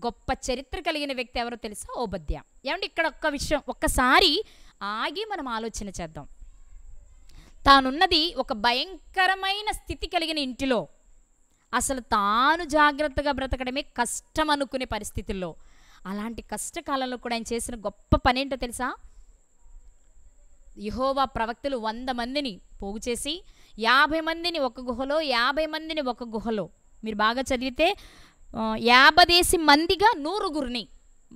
గొప్ప చరిత్ర కలిగిన వ్యక్తి ఎవరో తెలుసా? ఓబద్యా. ఏమంటే ఇక్కడ ఒక్క విషయం ఒక్కసారి ఆగి మనం ఆలోచన చేద్దాం. తానున్నది ఒక భయంకరమైన స్థితి కలిగిన ఇంటిలో, అసలు తాను జాగ్రత్తగా బ్రతకడమే కష్టం అనుకునే పరిస్థితుల్లో, అలాంటి కష్టకాలంలో కూడా ఆయన చేసిన గొప్ప పని ఏంటో తెలుసా? యెహోవా ప్రవక్తలు 100 మందిని పోగు చేసి 50 మందిని ఒక గుహలో 50 మందిని ఒక గుహలో, మీరు బాగా చదివితే 50 మందిగా 100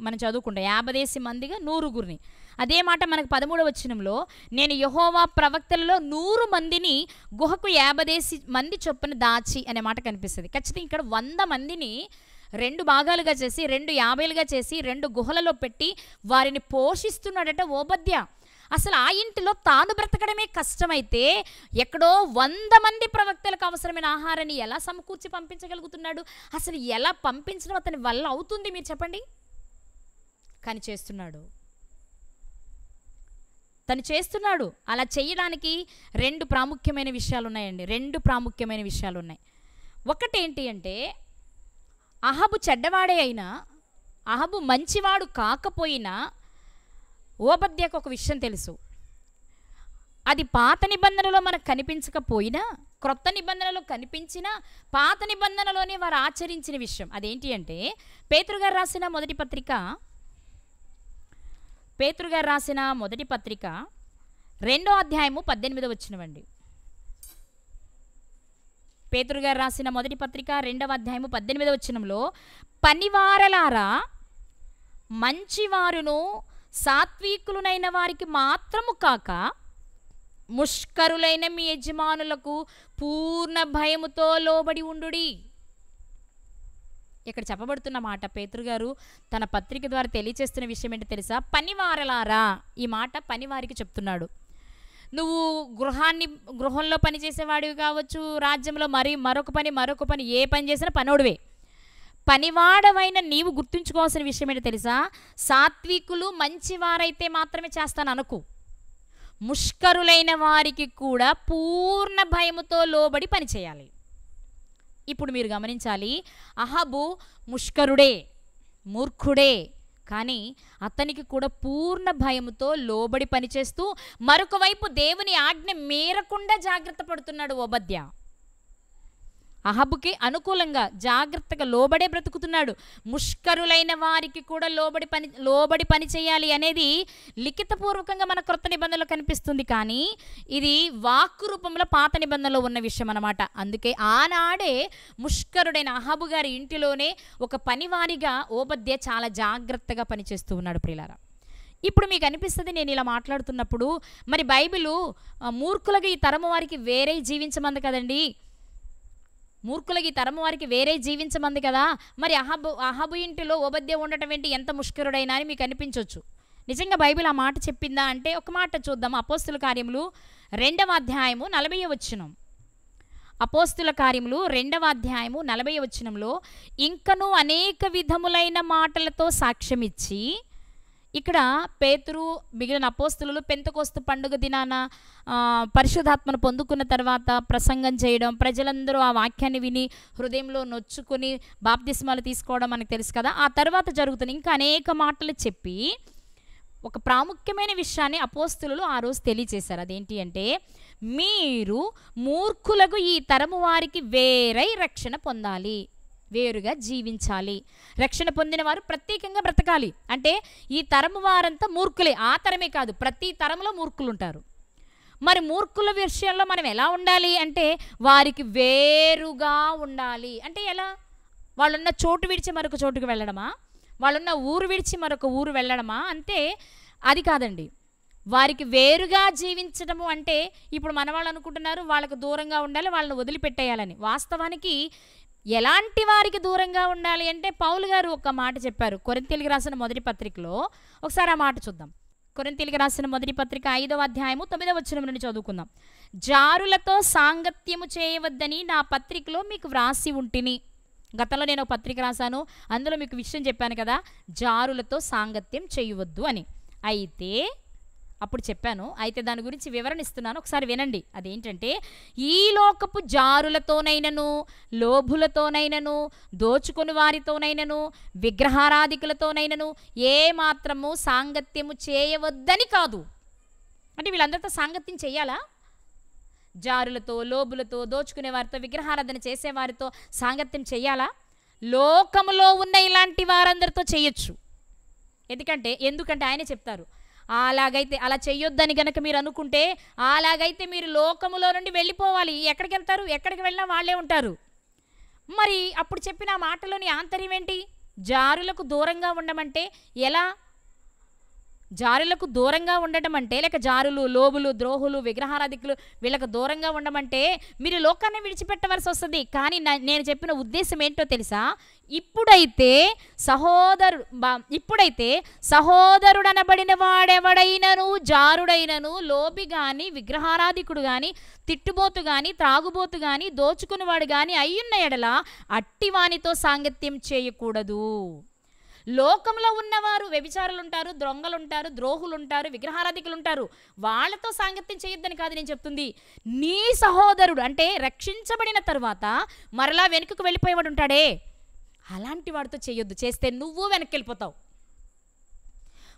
మనం చదువుకుంటాం. 50 మందిగా 100. అదే మాట మనకు 13వ వచనంలో, నేను యెహోవా ప్రవక్తలలో 100 మందిని గుహకు 50 మంది చొప్పున దాచి అనే మాట కనిపిస్తుంది. ఖచ్చితంగా ఇక్కడ 100 మందిని 2 భాగాలుగా చేసి 2 50లుగా చేసి 2 గుహలలో పెట్టి వారిని పోషిస్తున్నాడట ఓబద్యా. అసలు ఆ ఇంటిలో తాను బ్రతకడమే కష్టమైతే ఎక్కడో 100 మంది ప్రవక్తలకు అవసరమైన ఆహారాన్ని ఎలా సమకూర్చి పంపించగలుగుతున్నాడు? అసలు ఎలా పంపించడం అతని వల్ల అవుతుంది మీరు చెప్పండి? కానీ తను చేస్తున్నాడు. అలా చేయడానికి 2 ప్రాముఖ్యమైన విషయాలు ఉన్నాయండి. 2 ప్రాముఖ్యమైన విషయాలు ఉన్నాయి. ఒకటేంటి అంటే, అహాబు చెడ్డవాడే అయినా, అహాబు మంచివాడు కాకపోయినా ఓబద్యాకు ఒక విషయం తెలుసు. అది పాత నిబంధనలో మనకు కనిపించకపోయినా, క్రొత్త నిబంధనలో కనిపించినా, పాత నిబంధనలోనే వారు ఆచరించిన విషయం. అదేంటి అంటే, పేతురు గారు రాసిన మొదటి పత్రిక 2వ అధ్యాయము 18వ వచనమండి. పేతురు గారు రాసిన మొదటి పత్రిక 2వ అధ్యాయము 18వ వచనంలో, పనివారలారా, మంచివారును సాత్వికులైన వారికి మాత్రము కాక ముష్కరులైన మీ యజమానులకు పూర్ణ భయముతో లోబడి ఉండుడి. ఇక్కడ చెప్పబడుతున్న మాట పేతురు గారు తన పత్రిక ద్వారా తెలియచేస్తున్న విషయం ఏంటో తెలుసా? పనివారలారా. ఈ మాట పనివారికి చెప్తున్నాడు. నువ్వు గృహంలో పని చేసేవాడివి కావచ్చు, రాజ్యంలో మరొక పని ఏ పని చేసినా పనోడివే. పనివాడవైన నీవు గుర్తుంచుకోవాల్సిన విషయం ఏంటో తెలుసా? సాత్వికులు మంచివారైతే మాత్రమే చేస్తాను అనుకు. ముష్కరులైన వారికి కూడా పూర్ణ భయముతో లోబడి పనిచేయాలి. ఇప్పుడు మీరు గమనించాలి, అహాబు ముష్కరుడే, మూర్ఖుడే, కానీ అతనికి కూడా పూర్ణ భయముతో లోబడి పనిచేస్తూ మరొక వైపు దేవుని ఆజ్ఞ మేరకుండా జాగ్రత్త పడుతున్నాడు ఓబద్యా. అహాబుకి జాగ్రత్తగా లోబడే బ్రతుకుతున్నాడు. ముష్కరులైన వారికి కూడా లోబడి పని చేయాలి అనేది లిఖితపూర్వకంగా మన క్రొత్త నిబంధనలో కనిపిస్తుంది, కానీ ఇది వాక్కు రూపంలో పాత నిబంధనలో ఉన్న విషయం అన్నమాట. అందుకే ఆనాడే ముష్కరుడైన అహాబు గారి ఇంటిలోనే ఒక పనివారిగా ఓబద్యా చాలా జాగ్రత్తగా పనిచేస్తూ ఉన్నాడు. ప్రియులారా, ఇప్పుడు మీకు అనిపిస్తుంది నేను ఇలా మాట్లాడుతున్నప్పుడు, మరి బైబిలు మూర్ఖులుగా ఈ తరము వారికి వేరే జీవించమంది కదండి, మూర్ఖులకి తరము వారికి వేరే జీవించమంది కదా, మరి అహాబు ఇంటిలో ఓబద్యా ఉండటం ఏంటి, ఎంత ముష్కరుడైనా అని మీకు అనిపించవచ్చు. నిజంగా బైబిల్ ఆ మాట చెప్పిందా అంటే ఒక మాట చూద్దాం. అపోస్తుల కార్యములు 2వ అధ్యాయము 40వ వచనం. అపోస్తుల కార్యములు 2వ అధ్యాయము 40వ వచనంలో, ఇంకనూ అనేక విధములైన మాటలతో సాక్ష్యమిచ్చి, ఇక్కడ పేతురు మిగిలిన అపోస్తులు పెంతెకోస్తు పండుగ దినాన పరిశుద్ధాత్మను పొందుకున్న తర్వాత ప్రసంగం చేయడం, ప్రజలందరూ ఆ వాక్యాన్ని విని హృదయంలో నొచ్చుకొని బాప్తిస్మాలు తీసుకోవడం మనకు తెలుసు కదా. ఆ తర్వాత జరుగుతుంది ఇంకా అనేక మాటలు చెప్పి ఒక ప్రాముఖ్యమైన విషయాన్ని అపోస్తులు ఆ రోజు తెలియచేశారు. అదేంటి అంటే, మీరు మూర్ఖులకు ఈ తరము వారికి వేరై రక్షణ పొందాలి, వేరుగా జీవించాలి. రక్షణ పొందిన వారు ప్రత్యేకంగా బ్రతకాలి. అంటే ఈ తరము వారంతా మూర్ఖులే, ఆ తరమే కాదు, ప్రతి తరంలో మూర్ఖులు ఉంటారు. మరి మూర్ఖుల విషయంలో మనం ఎలా ఉండాలి అంటే, వారికి వేరుగా ఉండాలి. అంటే ఎలా? వాళ్ళున్న చోటు విడిచి మరొక చోటుకు వెళ్ళడమా? వాళ్ళున్న ఊరు విడిచి మరొక ఊరు వెళ్ళడమా? అంటే అది కాదండి. వారికి వేరుగా జీవించడము అంటే, ఇప్పుడు మన వాళ్ళు అనుకుంటున్నారు వాళ్ళకు దూరంగా ఉండాలి, వాళ్ళని వదిలిపెట్టేయాలని. వాస్తవానికి ఎలాంటి వారికి దూరంగా ఉండాలి అంటే పౌలు గారు ఒక మాట చెప్పారు కొరింథీయులకు రాసిన మొదటి పత్రికలో. ఒకసారి ఆ మాట చూద్దాం. కొరింథీయులకు రాసిన మొదటి పత్రిక 5వ అధ్యాయము 9వ వచనం నుండి చదువుకుందాం. జారులతో సాంగత్యము చేయవద్దని నా పత్రికలో మీకు వ్రాసి ఉంటిని. గతంలో నేను ఒక పత్రిక రాశాను, అందులో మీకు విషయం చెప్పాను కదా, జారులతో సాంగత్యం చేయవద్దు అని. అయితే అప్పుడు చెప్పాను, అయితే దాని గురించి వివరణ ఇస్తున్నాను, ఒకసారి వినండి. అదేంటంటే, ఈ లోకపు జారులతోనైనను, లోభులతోనైనను, దోచుకొని వారితోనైనను, విగ్రహారాధికులతోనైనను ఏ మాత్రము సాంగత్యము చేయవద్దని కాదు. అంటే వీళ్ళందరితో సాంగత్యం చేయాలా? జారులతో, లోబులతో, దోచుకునే వారితో, విగ్రహారాధన చేసేవారితో సాంగత్యం చేయాలా? లోకములో ఉన్న ఇలాంటి వారందరితో చేయొచ్చు. ఎందుకంటే ఆయనే చెప్తారు, అలాగైతే అలా చెయ్యొద్దని గనక మీరు అనుకుంటే, అలాగైతే మీరు లోకములో నుండి వెళ్ళిపోవాలి. ఎక్కడికి వెళ్తారు? ఎక్కడికి వెళ్ళినా వాళ్ళే ఉంటారు. మరి అప్పుడు చెప్పిన ఆ మాటలోని ఆంతర్యం ఏంటి? జారులకు దూరంగా ఉండమంటే ఎలా? జారులకు దూరంగా ఉండటం అంటే, లేక జారులు, లోబులు, ద్రోహులు, విగ్రహారాధికులు వీళ్ళకు దూరంగా ఉండమంటే మీరు లోకాన్ని విడిచిపెట్టవలసి వస్తుంది. కానీ నేను చెప్పిన ఉద్దేశం ఏంటో తెలుసా? ఇప్పుడైతే సహోదరుడనబడిన వాడెవడైనను, జారుడైనను, లోబి కానీ, విగ్రహారాధికుడు కానీ, తిట్టుబోతు కానీ, త్రాగుబోతు కానీ, దోచుకునేవాడు కానీ అయ్యున్న ఎడల అట్టివానితో సాంగత్యం చేయకూడదు. లోకంలో ఉన్నవారు వ్యభిచారులు ఉంటారు, దొంగలుంటారు, ద్రోహులుంటారు, విగ్రహారాధికులు ఉంటారు. వాళ్ళతో సాంగత్యం చేయొద్దని కాదు నేను చెప్తుంది. నీ సహోదరుడు అంటే రక్షించబడిన తర్వాత మరలా వెనుకకు వెళ్ళిపోయేవాడు ఉంటాడే, అలాంటి వాడితో చేయొద్దు. చేస్తే నువ్వు వెనక్కి వెళ్ళిపోతావు.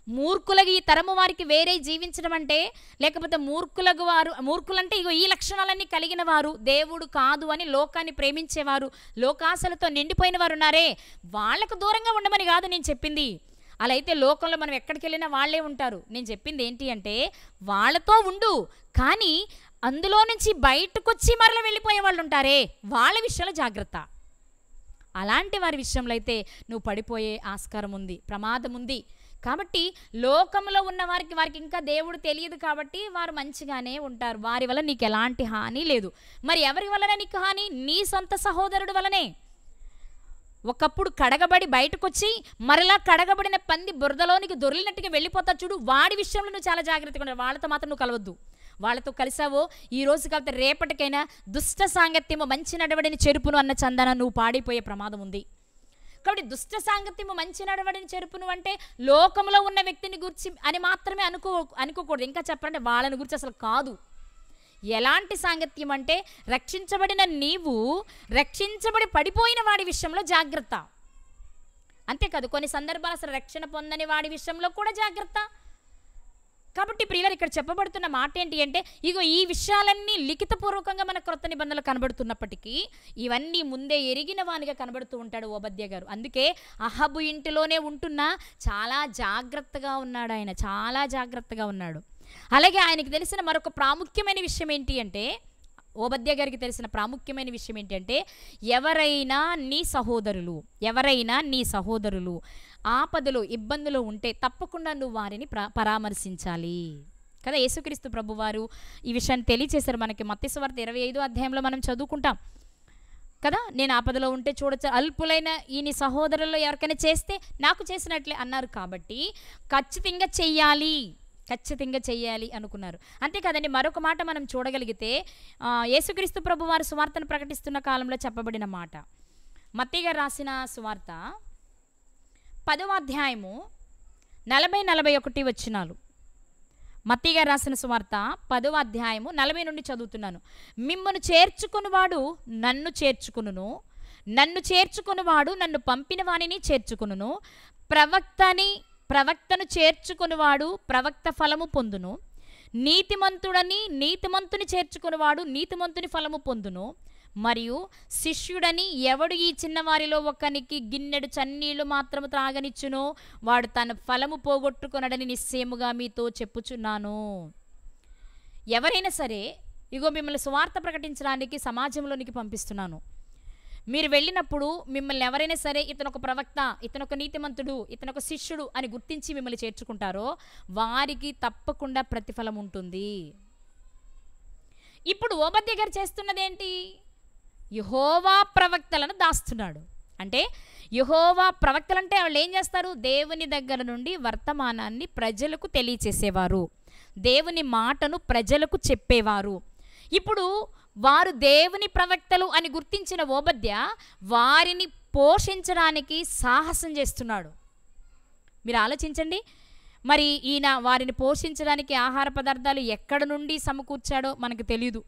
మూర్ఖులకి, ఈ తరము వారికి వేరే జీవించడం అంటే, లేకపోతే మూర్ఖులంటే ఇగో ఈ లక్షణాలన్నీ కలిగిన వారు, దేవుడు కాదు అని లోకాన్ని ప్రేమించేవారు, లోకాశలతో నిండిపోయిన వారు ఉన్నారే, వాళ్లకు దూరంగా ఉండమని కాదు నేను చెప్పింది. అలా అయితే లోకంలో మనం ఎక్కడికి వెళ్ళినా వాళ్ళే ఉంటారు. నేను చెప్పింది ఏంటి అంటే, వాళ్ళతో ఉండు, కానీ అందులో నుంచి బయటకు వచ్చి మరలా వెళ్ళిపోయే వాళ్ళు ఉంటారే, వాళ్ళ విషయంలో జాగ్రత్త. అలాంటి వారి విషయంలో అయితే నువ్వు పడిపోయే ఆస్కారం ఉంది, ప్రమాదం ఉంది. కాబట్టి లోకంలో ఉన్న వారికి ఇంకా దేవుడు తెలియదు కాబట్టి వారు మంచిగానే ఉంటారు. వారి వల్ల నీకు ఎలాంటి హాని లేదు. మరి ఎవరి వలన నీకు హాని? నీ సొంత సహోదరుడు వలనే. ఒకప్పుడు కడగబడి బయటకు వచ్చి మరలా కడగబడిన పంది బురదలోనికి దొరిలినట్టుగా వెళ్ళిపోతా చూడు, వాడి విషయంలో నువ్వు చాలా జాగ్రత్తగా ఉండాలి. వాళ్ళతో మాత్రం నువ్వు కలవద్దు. వాళ్ళతో కలిసావో ఈ రోజు కలిపితే రేపటికైనా దుష్ట సాంగత్యము మంచి నడవడిని చెరుపును అన్న చందన నువ్వు పాడిపోయే ప్రమాదం ఉంది. కాబట్టి దుష్ట సాంగత్యము మంచి నడవడిని చెరుపును అంటే లోకంలో ఉన్న వ్యక్తిని గురించి అని మాత్రమే అనుకోకూడదు. ఇంకా చెప్పాలంటే వాళ్ళని గురించి అసలు కాదు. ఎలాంటి సాంగత్యం అంటే, రక్షించబడిన నీవు రక్షించబడి పడిపోయిన వాడి విషయంలో జాగ్రత్త. అంతేకాదు కొన్ని సందర్భాలు అసలు రక్షణ పొందని వాడి విషయంలో కూడా జాగ్రత్త. కాబట్టి ప్రియులారా, ఇక్కడ చెప్పబడుతున్న మాట ఏంటి అంటే, ఇగో ఈ విషయాలన్నీ లిఖితపూర్వకంగా మన క్రొత్త నిబంధనలు కనబడుతున్నప్పటికీ ఇవన్నీ ముందే ఎరిగిన వానిగా కనబడుతూ ఉంటాడు ఓబద్య గారు. అందుకే అహబు ఇంటిలోనే ఉంటున్నా చాలా జాగ్రత్తగా ఉన్నాడు ఆయన, చాలా జాగ్రత్తగా ఉన్నాడు. అలాగే ఆయనకు తెలిసిన మరొక ప్రాముఖ్యమైన విషయం ఏంటి అంటే, ఓబద్య గారికి తెలిసిన ప్రాముఖ్యమైన విషయం ఏంటంటే, ఎవరైనా నీ సహోదరులు ఆపదలో ఇబ్బందులు ఉంటే తప్పకుండా నువ్వు వారిని పరామర్శించాలి కదా. యేసుక్రీస్తు ప్రభువారు ఈ విషయాన్ని తెలియచేశారు మనకి. మత్తయి సువార్త 25వ అధ్యాయంలో మనం చదువుకుంటాం కదా. నేను ఆపదలో ఉంటే చూడొచ్చు, అల్పులైన ఈ నీ సహోదరుల్లో ఎవరికైనా చేస్తే నాకు చేసినట్లే అన్నారు. కాబట్టి ఖచ్చితంగా చెయ్యాలి అనుకున్నారు. అంతేకాదండి, మరొక మాట మనం చూడగలిగితే, యేసుక్రీస్తు ప్రభువారు సువార్తను ప్రకటిస్తున్న కాలంలో చెప్పబడిన మాట, మత్తయి గారు రాసిన సువార్త 10వ అధ్యాయము 40-41 వచనాలు. మత్తయి గారు రాసిన సువార్త 10వ అధ్యాయము 40 నుండి చదువుతున్నాను. మిమ్మను చేర్చుకునివాడు నన్ను చేర్చుకును, నన్ను చేర్చుకునివాడు నన్ను పంపిన వానిని చేర్చుకును. ప్రవక్తను చేర్చుకునివాడు ప్రవక్త ఫలము పొందును. నీతిమంతుని చేర్చుకునివాడు నీతిమంతుని ఫలము పొందును. మరియు శిష్యుడని ఎవడు ఈ చిన్నవారిలో ఒకనికి గిన్నెడు చన్నీళ్లు మాత్రము త్రాగనిచ్చునో వాడు తన ఫలము పోగొట్టుకొనడని నిశ్చయముగా మీతో చెప్పుచున్నాను. ఎవరైనా సరే, ఇగో మిమ్మల్ని సువార్త ప్రకటించడానికి సమాజంలోనికి పంపిస్తున్నాను, మీరు వెళ్ళినప్పుడు మిమ్మల్ని ఎవరైనా సరే ఇతనొక ప్రవక్త, ఇతనొక నీతిమంతుడు, ఇతనొక శిష్యుడు అని గుర్తించి మిమ్మల్ని చేర్చుకుంటారో వారికి తప్పకుండా ప్రతిఫలం ఉంటుంది. ఇప్పుడు ఓబద్య గారు చేస్తున్నదేంటి? యెహోవా ప్రవక్తలను దాస్తున్నాడు. అంటే యెహోవా ప్రవక్తలంటే వాళ్ళు ఏం చేస్తారు? దేవుని దగ్గర నుండి వర్తమానాన్ని ప్రజలకు తెలియచేసేవారు, దేవుని మాటను ప్రజలకు చెప్పేవారు. ఇప్పుడు వారు దేవుని ప్రవక్తలు అని గుర్తించిన ఓబద్య వారిని పోషించడానికి సాహసం చేస్తున్నాడు. మీరు ఆలోచించండి. మరి ఈయన వారిని పోషించడానికి ఆహార పదార్థాలు ఎక్కడ నుండి సమకూర్చాడో మనకు తెలియదు.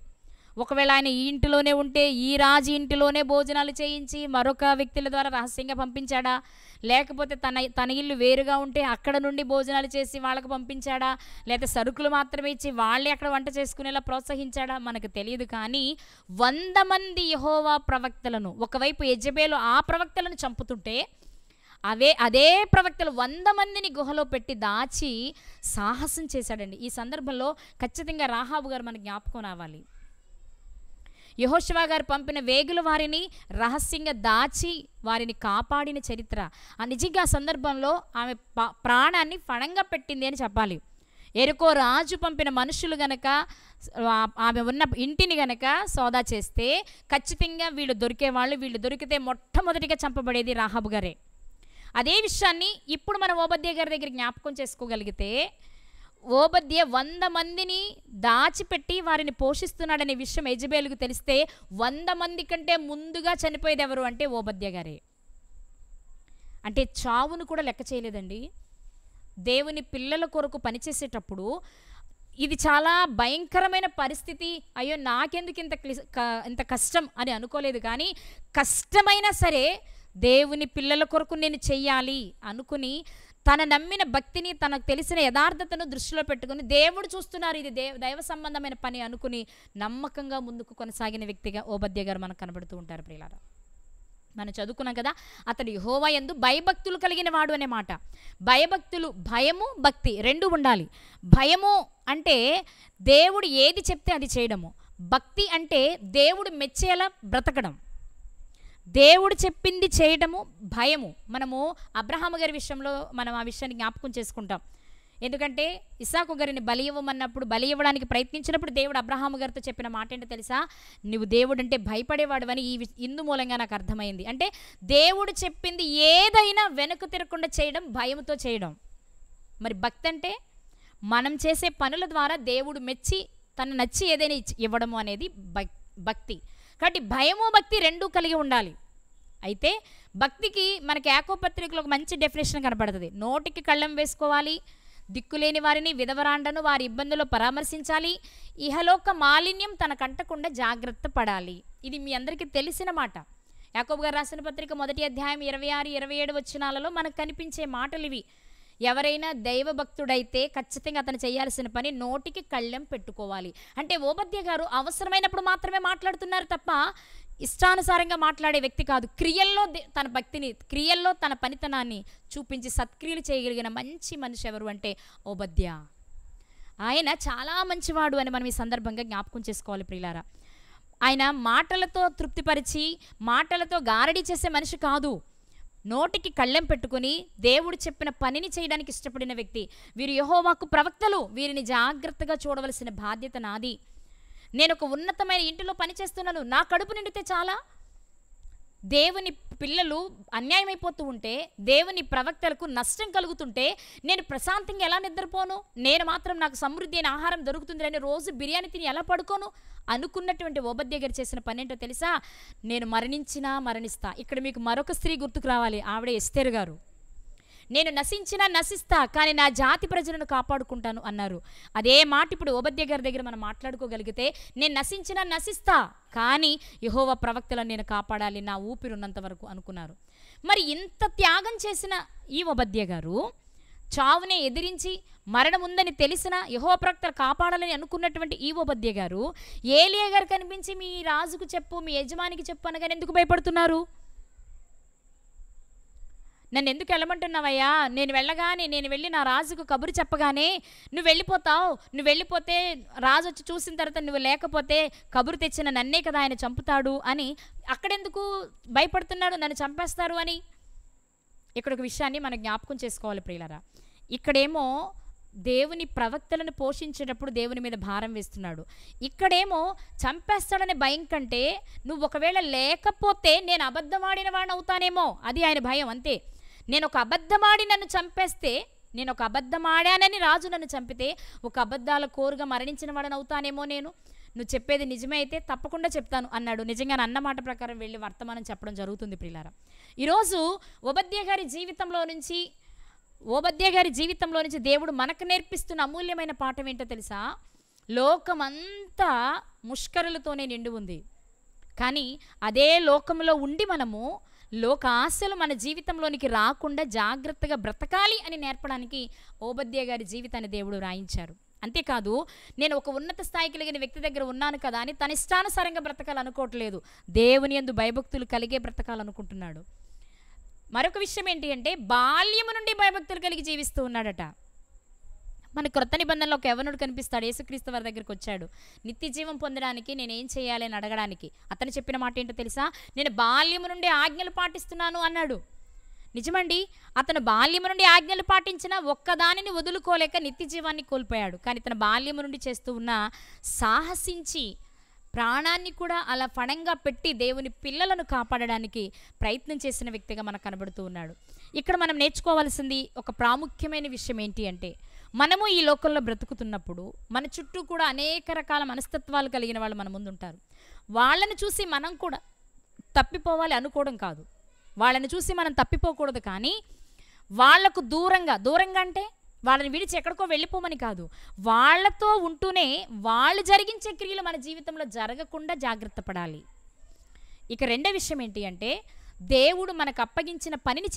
ఒకవేళ ఆయన ఈ ఇంటిలోనే ఉంటే ఈ రాజు ఇంటిలోనే భోజనాలు చేయించి మరొక వ్యక్తుల ద్వారా రహస్యంగా పంపించాడా, లేకపోతే తన ఇల్లు వేరుగా ఉంటే అక్కడ నుండి భోజనాలు చేసి వాళ్ళకు పంపించాడా, లేకపోతే సరుకులు మాత్రమే ఇచ్చి వాళ్ళే అక్కడ వంట చేసుకునేలా ప్రోత్సహించాడా మనకు తెలియదు. కానీ 100 మంది యెహోవా ప్రవక్తలను, ఒకవైపు యెజబేలు ఆ ప్రవక్తలను చంపుతుంటే అదే ప్రవక్తలు 100 మందిని గుహలో పెట్టి దాచి సాహసం చేశాడండి. ఈ సందర్భంలో ఖచ్చితంగా రాహాబు గారు మనకు జ్ఞాపకం రావాలి. యెహోషువ గారు పంపిన వేగుల వారిని రహస్యంగా దాచి వారిని కాపాడిన చరిత్ర. నిజంగా సందర్భంలో ఆమె ప్రాణాన్ని ఫణంగా పెట్టింది అని చెప్పాలి. ఎరుకో రాజు పంపిన మనుషులు గనక ఆమె ఉన్న ఇంటిని గనక సోదా చేస్తే ఖచ్చితంగా వీళ్ళు దొరికేవాళ్ళు. వీళ్ళు దొరికితే మొట్టమొదటిగా చంపబడేది రాహాబు గారే. అదే విషయాన్ని ఇప్పుడు మన ఓబద్య గారి దగ్గర జ్ఞాపకం చేసుకోగలిగితే, ఓబద్య 100 మందిని దాచిపెట్టి వారిని పోషిస్తున్నాడనే విషయం యెజబేలుకు తెలిస్తే 100 మంది కంటే ముందుగా చనిపోయేది ఎవరు అంటే ఓబద్య గారే. అంటే చావును కూడా లెక్క చేయలేదండి. దేవుని పిల్లల కొరకు పనిచేసేటప్పుడు ఇది చాలా భయంకరమైన పరిస్థితి, అయ్యో నాకెందుకు ఇంత కష్టం అని అనుకోలేదు. కానీ కష్టమైనా సరే దేవుని పిల్లల కొరకు నేను చెయ్యాలి అనుకుని తన నమ్మిన భక్తిని, తనకు తెలిసిన యథార్థతను దృష్టిలో పెట్టుకుని దేవుడు చూస్తున్నారు, ఇది దైవ సంబంధమైన పని అనుకుని నమ్మకంగా ముందుకు కొనసాగిన వ్యక్తిగా ఓబద్య గారు మనకు కనబడుతూ ఉంటారు. ప్రియులారా, మనం చదువుకున్నాం కదా, అతడు యెహోవా యందు భయభక్తులు కలిగిన వాడు అనే మాట. భయభక్తులు, భయము భక్తి రెండు ఉండాలి. భయము అంటే దేవుడు ఏది చెప్తే అది చేయడము. భక్తి అంటే దేవుడు మెచ్చేలా బ్రతకడం, దేవుడు చెప్పింది చేయడము భయము. మనము అబ్రహాము గారి విషయంలో మనం ఆ విషయాన్ని జ్ఞాపకం చేసుకుంటాం. ఎందుకంటే ఇస్సాకు గారిని బలి ఇవ్వమన్నప్పుడు, బలి ఇవ్వడానికి ప్రయత్నించినప్పుడు దేవుడు అబ్రహాము గారితో చెప్పిన మాట ఏంటో తెలుసా? నువ్వు దేవుడు అంటే భయపడేవాడు అని ఇందు మూలంగా నాకు అర్థమైంది. అంటే దేవుడు చెప్పింది ఏదైనా వెనక్కు తిరగకుండా చేయడం, భయముతో చేయడం. మరి భక్తి అంటే మనం చేసే పనుల ద్వారా దేవుడు మెచ్చి తను నచ్చి ఏదైనా ఇవ్వడము అనేది భక్తి. కాబట్టి భయము భక్తి రెండూ కలిగి ఉండాలి. అయితే భక్తికి మనకి యాకోబు పత్రికలో ఒక మంచి డెఫినేషన్ కనపడుతుంది. నోటికి కళ్ళెం వేసుకోవాలి, దిక్కులేని వారిని, విధవరాండను వారి ఇబ్బందుల్లో పరామర్శించాలి, ఇహలోక మాలిన్యం తనకంటకుండా జాగ్రత్త పడాలి. ఇది మీ అందరికీ తెలిసిన మాట. యాకోబు గారు రాసిన పత్రిక 1వ అధ్యాయం 26, 27 వచనాలలో మనకు కనిపించే మాటలు ఇవి. ఎవరైనా దైవభక్తుడైతే ఖచ్చితంగా అతను చేయాల్సిన పని నోటికి కళ్ళెం పెట్టుకోవాలి. అంటే ఓబద్య గారు అవసరమైనప్పుడు మాత్రమే మాట్లాడుతున్నారు తప్ప ఇష్టానుసారంగా మాట్లాడే వ్యక్తి కాదు. క్రియల్లో తన భక్తిని, క్రియల్లో తన పనితనాన్ని చూపించి సత్క్రియలు చేయగలిగిన మంచి మనిషి ఎవరు అంటే ఓబద్య. ఆయన చాలా మంచివాడు అని మనం ఈ సందర్భంగా జ్ఞాపకం చేసుకోవాలి ప్రియులారా. ఆయన మాటలతో తృప్తిపరిచి మాటలతో గారడీ చేసే మనిషి కాదు. నోటికి కళ్ళెం పెట్టుకుని దేవుడు చెప్పిన పనిని చేయడానికి ఇష్టపడిన వ్యక్తి. వీరు యెహోవాకు ప్రవక్తలు, వీరిని జాగ్రత్తగా చూడవలసిన బాధ్యత నాది. నేను ఒక ఉన్నతమైన ఇంటిలో పనిచేస్తున్నాను, నా కడుపు నిండితే చాలా. దేవుని పిల్లలు అన్యాయమైపోతూ ఉంటే, దేవుని ప్రవక్తలకు నష్టం కలుగుతుంటే నేను ప్రశాంతంగా ఎలా నిద్రపోను? నేను మాత్రం నాకు సమృద్ధి అయిన ఆహారం దొరుకుతుంది అని రోజు బిర్యానీ తిని ఎలా పడుకోను అనుకున్నటువంటి ఓబద్య గారు చేసిన పని ఏంటో తెలుసా? నేను మరణిస్తా. ఇక్కడ మీకు మరొక స్త్రీ గుర్తుకు రావాలి, ఆవిడ ఎస్తేరు గారు. నేను నశించినా నశిస్తా, కానీ నా జాతి ప్రజలను కాపాడుకుంటాను అన్నారు. అదే మాట ఇప్పుడు ఓబద్య గారి దగ్గర మనం మాట్లాడుకోగలిగితే, నేను నశించినా నశిస్తా, కానీ యెహోవా ప్రవక్తలను నేను కాపాడాలి నా ఊపిరున్నంత వరకు అనుకున్నారు. మరి ఇంత త్యాగం చేసిన ఈ ఓబద్య గారు చావునే ఎదిరించి మరణం ఉందని తెలిసిన యెహోవా ప్రవక్తలు కాపాడాలని అనుకున్నటువంటి ఈ ఓబద్య గారు ఏలియా గారు కనిపించి మీ రాజుకు చెప్పు, మీ యజమానికి చెప్పు అనగానే ఎందుకు భయపడుతున్నారు? నన్ను ఎందుకు వెళ్ళమంటున్నావయ్యా? నేను వెళ్ళి నా రాజుకు కబురు చెప్పగానే నువ్వు వెళ్ళిపోతావు, నువ్వు వెళ్ళిపోతే రాజు వచ్చి చూసిన తర్వాత నువ్వు లేకపోతే కబురు తెచ్చిన నన్నే కదా ఆయన చంపుతాడు అని అక్కడెందుకు భయపడుతున్నాడు, నన్ను చంపేస్తారు అని. ఇక్కడ ఒక విషయాన్ని మనం జ్ఞాపకం చేసుకోవాలి ప్రియులారా. ఇక్కడేమో దేవుని ప్రవక్తలను పోషించేటప్పుడు దేవుని మీద భారం వేస్తున్నాడు. ఇక్కడేమో చంపేస్తాడనే భయం కంటే నువ్వు ఒకవేళ లేకపోతే నేను అబద్ధమాడిన వాడిని అవుతానేమో, అది ఆయన భయం అంతే. నేను ఒక అబద్ధమాడి నన్ను చంపేస్తే, నేను ఒక అబద్ధమాడానని రాజు నన్ను చంపితే ఒక అబద్ధాల కోరుగా మరణించిన వాడిని అవుతానేమో, నేను నువ్వు చెప్పేది నిజమే అయితే తప్పకుండా చెప్తాను అన్నాడు. నిజంగా అన్న మాట ప్రకారం వెళ్ళి వర్తమానం చెప్పడం జరుగుతుంది ప్రియులారా. ఈరోజు ఓబద్యా గారి జీవితంలో నుంచి దేవుడు మనకు నేర్పిస్తున్న అమూల్యమైన పాఠం ఏంటో తెలుసా? లోకమంతా ముష్కరులతోనే నిండి ఉంది, కానీ అదే లోకంలో ఉండి మనము లోక ఆశలు మన జీవితంలోనికి రాకుండా జాగ్రత్తగా బ్రతకాలి అని నేర్పడానికి ఓబద్యా గారి జీవితాన్ని దేవుడు రాయించారు. అంతేకాదు, నేను ఒక ఉన్నత స్థాయి కలిగిన వ్యక్తి దగ్గర ఉన్నాను కదా అని తన ఇష్టానుసారంగా బ్రతకాలనుకోవట్లేదు, దేవుని యందు భయభక్తులు కలిగే బ్రతకాలనుకుంటున్నాడు. మరొక విషయం ఏంటి అంటే, బాల్యము నుండి భయభక్తులు కలిగి జీవిస్తూ ఉన్నాడట. మన క్రొత్త నిబంధనలో ఒక యవనుడు కనిపిస్తాడు, యేసుక్రీస్తు వారి దగ్గరికి వచ్చాడు నిత్య జీవం పొందడానికి నేనేం చేయాలి అని అడగడానికి. అతను చెప్పిన మాట ఏంటో తెలుసా? నేను బాల్యము నుండి ఆజ్ఞలు పాటిస్తున్నాను అన్నాడు. నిజమండి, అతను బాల్యము నుండి ఆజ్ఞలు పాటించిన ఒక్కదానిని వదులుకోలేక నిత్య జీవాన్ని కోల్పోయాడు. కానీ తన బాల్యము నుండి చేస్తూ ఉన్న సాహసించి ప్రాణాన్ని కూడా అలా ఫణంగా పెట్టి దేవుని పిల్లలను కాపాడడానికి ప్రయత్నం చేసిన వ్యక్తిగా మనకు కనబడుతూ ఉన్నాడు. ఇక్కడ మనం నేర్చుకోవాల్సింది ఒక ప్రాముఖ్యమైన విషయం ఏంటి అంటే, మనము ఈ లోకంలో బ్రతుకుతున్నప్పుడు మన చుట్టూ కూడా అనేక రకాల మనస్తత్వాలు కలిగిన వాళ్ళు మన ముందు ఉంటారు. వాళ్ళని చూసి మనం కూడా తప్పిపోవాలి అనుకోవడం కాదు, వాళ్ళని చూసి మనం తప్పిపోకూడదు, కానీ వాళ్లకు దూరంగా అంటే వాళ్ళని విడిచి ఎక్కడికో వెళ్ళిపోమని కాదు, వాళ్ళతో ఉంటూనే వాళ్ళు జరిగించే క్రియలు మన జీవితంలో జరగకుండా జాగ్రత్త పడాలి. ఇక రెండో విషయం ఏంటి అంటే, దేవుడు మనకు అప్పగించిన పనిని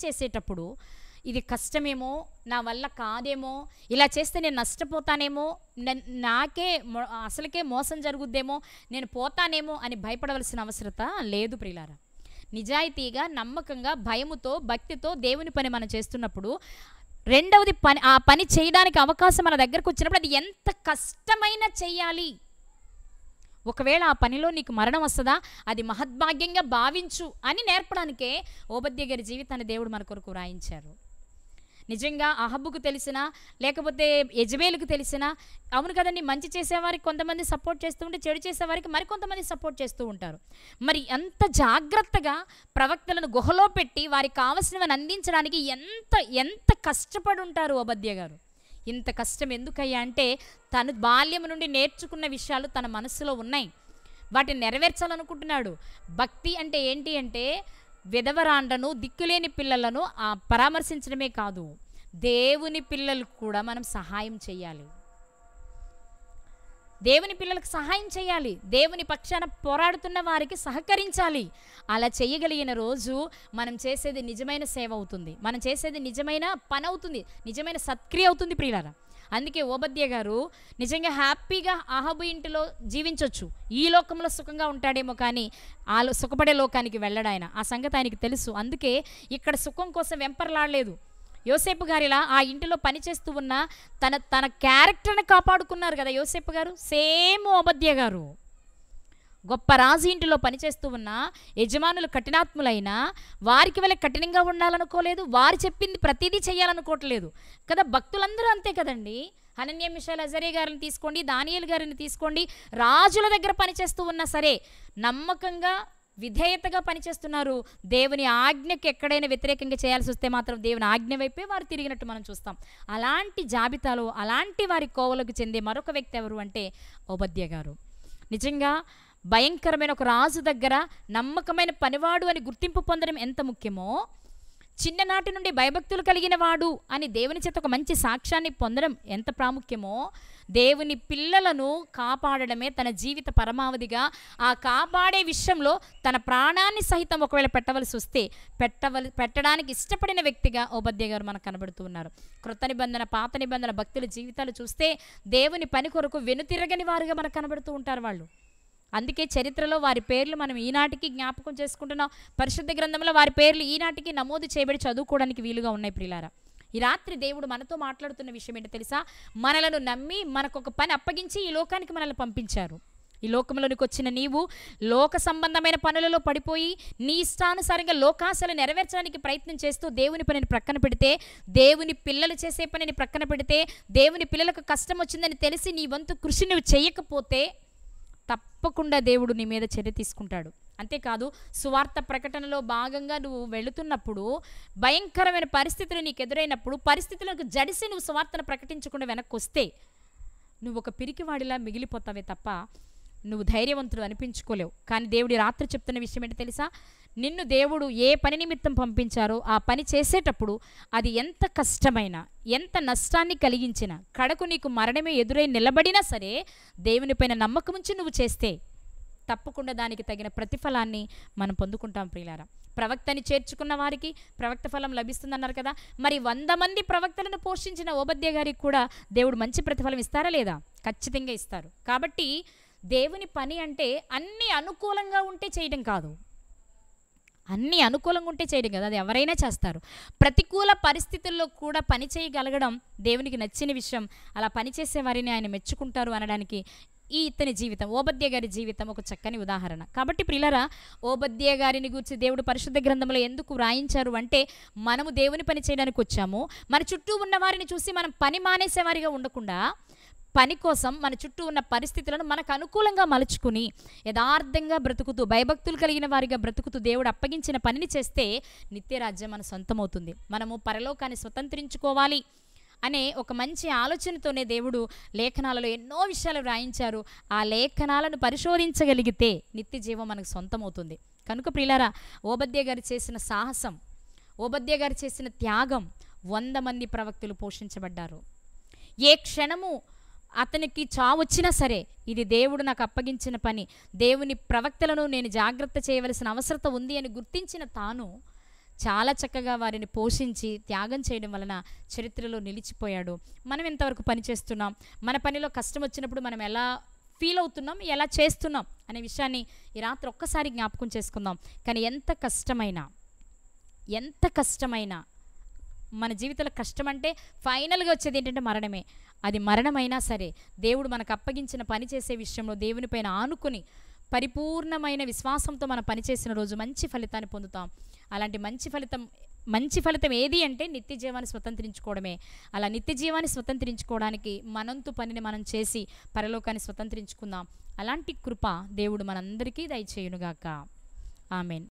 చేసేటప్పుడు ఇది కష్టమేమో, నా వల్ల కాదేమో, ఇలా చేస్తే నేను నష్టపోతానేమో, అసలుకే మోసం జరుగుద్దేమో, నేను పోతానేమో అని భయపడవలసిన అవసరత లేదు ప్రియులారా. నిజాయితీగా, నమ్మకంగా, భయముతో, భక్తితో దేవుని పని మనం చేస్తున్నప్పుడు, రెండవది ఆ పని చేయడానికి అవకాశం మన దగ్గరకు వచ్చినప్పుడు అది ఎంత కష్టమైనా చేయాలి. ఒకవేళ ఆ పనిలో నీకు మరణం వస్తుందా, అది మహద్భాగ్యంగా భావించు అని నేర్పడానికే ఓబద్యా గారి జీవితాన్ని దేవుడు మన కొరకు రాయించారు. నిజంగా అహబుకు తెలిసినా, లేకపోతే యెజబేలుకు తెలిసినా, అవును కదండి, మంచి చేసేవారికి కొంతమంది సపోర్ట్ చేస్తూ ఉంటే చెడు చేసేవారికి మరికొంతమంది సపోర్ట్ చేస్తూ ఉంటారు. మరి అంత జాగ్రత్తగా ప్రవక్తలను గుహలో పెట్టి వారికి కావలసినవని అందించడానికి ఎంత కష్టపడి ఉంటారు ఓబద్యా గారు. ఇంత కష్టం ఎందుకయ్యా అంటే, తను బాల్యం నుండి నేర్చుకున్న విషయాలు తన మనసులో ఉన్నాయి, వాటిని నెరవేర్చాలనుకుంటున్నాడు. భక్తి అంటే ఏంటి అంటే, విధవరాండ్రను, దిక్కులేని పిల్లలను పరామర్శించడమే కాదు, దేవుని పిల్లలకు కూడా మనం సహాయం చేయాలి. దేవుని పిల్లలకు సహాయం చేయాలి, దేవుని పక్షాన పోరాడుతున్న వారికి సహకరించాలి. అలా చేయగలిగిన రోజు మనం చేసేది నిజమైన సేవ అవుతుంది, మనం చేసేది నిజమైన పని అవుతుంది, నిజమైన సత్క్రియ అవుతుంది ప్రియులారా. అందుకే ఓబద్యా గారు నిజంగా హ్యాపీగా అహబు ఇంటిలో జీవించవచ్చు, ఈ లోకంలో సుఖంగా ఉంటాడేమో, కానీ సుఖపడే లోకానికి వెళ్ళడాయన, ఆ సంగతి ఆయనకి తెలుసు. అందుకే ఇక్కడ సుఖం కోసం వెంపర్లాడలేదు. యోసేపు గారిలా ఆ ఇంటిలో పనిచేస్తూ ఉన్న తన క్యారెక్టర్ని కాపాడుకున్నారు కదా యోసేపు గారు. సేమ్ ఓబద్యా గారు గొప్ప రాజు ఇంటిలో పనిచేస్తూ ఉన్న యజమానులు కఠినాత్ములైనా వారికి వల్ల కఠినంగా ఉండాలనుకోలేదు, వారు చెప్పింది ప్రతిదీ చేయాలనుకోవట్లేదు కదా. భక్తులందరూ అంతే కదండి. హనన్యా, మిషాయల్, అజర్యా గారిని తీసుకోండి, దానియేలు గారిని తీసుకోండి, రాజుల దగ్గర పనిచేస్తూ ఉన్నా సరే నమ్మకంగా, విధేయతగా పనిచేస్తున్నారు. దేవుని ఆజ్ఞకి ఎక్కడైనా వ్యతిరేకంగా చేయాల్సి వస్తే మాత్రం దేవుని ఆజ్ఞ వైపే వారు తిరిగినట్టు మనం చూస్తాం. అలాంటి జాబితాలో అలాంటి వారి కోవలకు చెందే మరొక వ్యక్తి ఎవరు అంటే ఓబద్యా గారు. నిజంగా భయంకరమైన ఒక రాజు దగ్గర నమ్మకమైన పనివాడు అని గుర్తింపు పొందడం ఎంత ముఖ్యమో, చిన్ననాటి నుండి భయభక్తులు కలిగిన వాడు అని దేవుని చేత ఒక మంచి సాక్ష్యాన్ని పొందడం ఎంత ప్రాముఖ్యమో, దేవుని పిల్లలను కాపాడడమే తన జీవిత పరమావధిగా, ఆ కాపాడే విషయంలో తన ప్రాణాన్ని సహితం ఒకవేళ పెట్టవలసి వస్తే పెట్టడానికి ఇష్టపడిన వ్యక్తిగా ఓబద్యా గారు మనకు కనబడుతూ ఉన్నారు. క్రొత్త నిబంధన, పాత నిబంధన భక్తుల జీవితాలు చూస్తే దేవుని పని కొరకు వెనుతిరగని వారుగా మనకు కనబడుతూ ఉంటారు వాళ్ళు. అందుకే చరిత్రలో వారి పేర్లు మనం ఈనాటికి జ్ఞాపకం చేసుకుంటున్నాం. పరిశుద్ధ గ్రంథంలో వారి పేర్లు ఈనాటికి నమోదు చేయబడి చదువుకోవడానికి వీలుగా ఉన్నాయి ప్రియులారా. ఈ రాత్రి దేవుడు మనతో మాట్లాడుతున్న విషయం ఏంటో తెలుసా? మనలను నమ్మి మనకు ఒక పని అప్పగించి ఈ లోకానికి మనల్ని పంపించారు. ఈ లోకంలోనికి వచ్చిన నీవు లోక సంబంధమైన పనులలో పడిపోయి నీ ఇష్టానుసారంగా లోకాశలు నెరవేర్చడానికి ప్రయత్నం చేస్తూ దేవుని పనిని ప్రక్కన పెడితే, దేవుని పిల్లలు చేసే పనిని ప్రక్కన పెడితే, దేవుని పిల్లలకు కష్టం వచ్చిందని తెలిసి నీ వంతు కృషి నువ్వు చేయకపోతే తప్పకుండా దేవుడు నీ మీద చర్య తీసుకుంటాడు. అంతేకాదు, సువార్త ప్రకటనలో భాగంగా నువ్వు వెళుతున్నప్పుడు భయంకరమైన పరిస్థితులు నీకు ఎదురైనప్పుడు పరిస్థితులకు జడిసి నువ్వు సువార్తను ప్రకటించకుండా వెనక్కి వస్తే నువ్వు ఒక పిరికివాడిలా మిగిలిపోతావే తప్ప నువ్వు ధైర్యవంతుడు అనిపించుకోలేవు. కానీ దేవుడి రాత్రి చెప్తున్న విషయం ఏంటో తెలుసా? నిన్ను దేవుడు ఏ పని నిమిత్తం పంపించారో ఆ పని చేసేటప్పుడు అది ఎంత కష్టమైనా, ఎంత నష్టాన్ని కలిగించినా, కడకు నీకు మరణమే ఎదురై నిలబడినా సరే దేవుని పైన నమ్మకం ఉంచి నువ్వు చేస్తే తప్పకుండా దానికి తగిన ప్రతిఫలాన్ని మనం పొందుకుంటాం. ప్రియులారా, ప్రవక్తని చేర్చుకున్న వారికి ప్రవక్త ఫలం లభిస్తుందన్నారు కదా. మరి 100 మంది ప్రవక్తలను పోషించిన ఓబద్య గారికి కూడా దేవుడు మంచి ప్రతిఫలం ఇస్తారా లేదా? ఖచ్చితంగా ఇస్తారు. కాబట్టి దేవుని పని అంటే అన్నీ అనుకూలంగా ఉంటే చేయడం కాదు, అన్నీ అనుకూలంగా ఉంటే చేయడం కదా, అది ఎవరైనా చేస్తారు. ప్రతికూల పరిస్థితుల్లో కూడా పని చేయగలగడం దేవునికి నచ్చిన విషయం. అలా పనిచేసే వారిని ఆయన మెచ్చుకుంటారు అనడానికి ఈ ఇతని జీవితం, ఓబద్య గారి జీవితం ఒక చక్కని ఉదాహరణ. కాబట్టి ప్రియులారా, ఓబద్య గారిని గురించి దేవుడు పరిశుద్ధ గ్రంథంలో ఎందుకు వ్రాయించారు అంటే, మనము దేవుని పని చేయడానికి వచ్చాము. మన చుట్టూ ఉన్న వారిని చూసి మనం పని మానేసేవారిగా ఉండకుండా పని కోసం మన చుట్టూ ఉన్న పరిస్థితులను మనకు అనుకూలంగా మలుచుకుని యథార్థంగా బ్రతుకుతూ భయభక్తులు కలిగిన వారిగా బ్రతుకుతూ దేవుడు అప్పగించిన పనిని చేస్తే నిత్యరాజ్యం మన సొంతమవుతుంది. మనము పరలోకాన్ని స్వతంత్రించుకోవాలి అనే ఒక మంచి ఆలోచనతోనే దేవుడు లేఖనాలలో ఎన్నో విషయాలు వ్రాయించారు. ఆ లేఖనాలను పరిశోధించగలిగితే నిత్య జీవం మనకు సొంతమవుతుంది. కనుక ప్రియులారా, ఓబద్య గారు చేసిన సాహసం, ఓబద్య గారు చేసిన త్యాగం, 100 మంది ప్రవక్తలు పోషించబడ్డారు. ఏ క్షణము అతనికి చావొచ్చినా సరే ఇది దేవుడు నాకు అప్పగించిన పని, దేవుని ప్రవక్తలను నేను జాగ్రత్త చేయవలసిన అవసరత ఉంది అని గుర్తించిన తాను చాలా చక్కగా వారిని పోషించి త్యాగం చేయడం వలన చరిత్రలో నిలిచిపోయాడు. మనం ఎంతవరకు పని చేస్తున్నాం, మన పనిలో కష్టం వచ్చినప్పుడు మనం ఎలా ఫీల్ అవుతున్నాం, ఎలా చేస్తున్నాం అనే విషయాన్ని ఈ రాత్రి ఒక్కసారి జ్ఞాపకం చేసుకుందాం. కానీ ఎంత కష్టమైనా మన జీవితంలో కష్టం అంటే ఫైనల్గా వచ్చేది ఏంటంటే మరణమే. అది మరణమైనా సరే దేవుడు మనకు అప్పగించిన పని చేసే విషయంలో దేవుని పైన ఆనుకుని పరిపూర్ణమైన విశ్వాసంతో మనం పనిచేసిన రోజు మంచి ఫలితాన్ని పొందుతాం. అలాంటి మంచి ఫలితం ఏది అంటే నిత్య జీవాన్ని స్వతంత్రించుకోవడమే. అలా నిత్య జీవాన్ని స్వతంత్రించుకోవడానికి మనంతు పనిని మనం చేసి పరలోకాన్ని స్వతంత్రించుకుందాం. అలాంటి కృప దేవుడు మనందరికీ దయచేయునుగాక. ఆమెన్.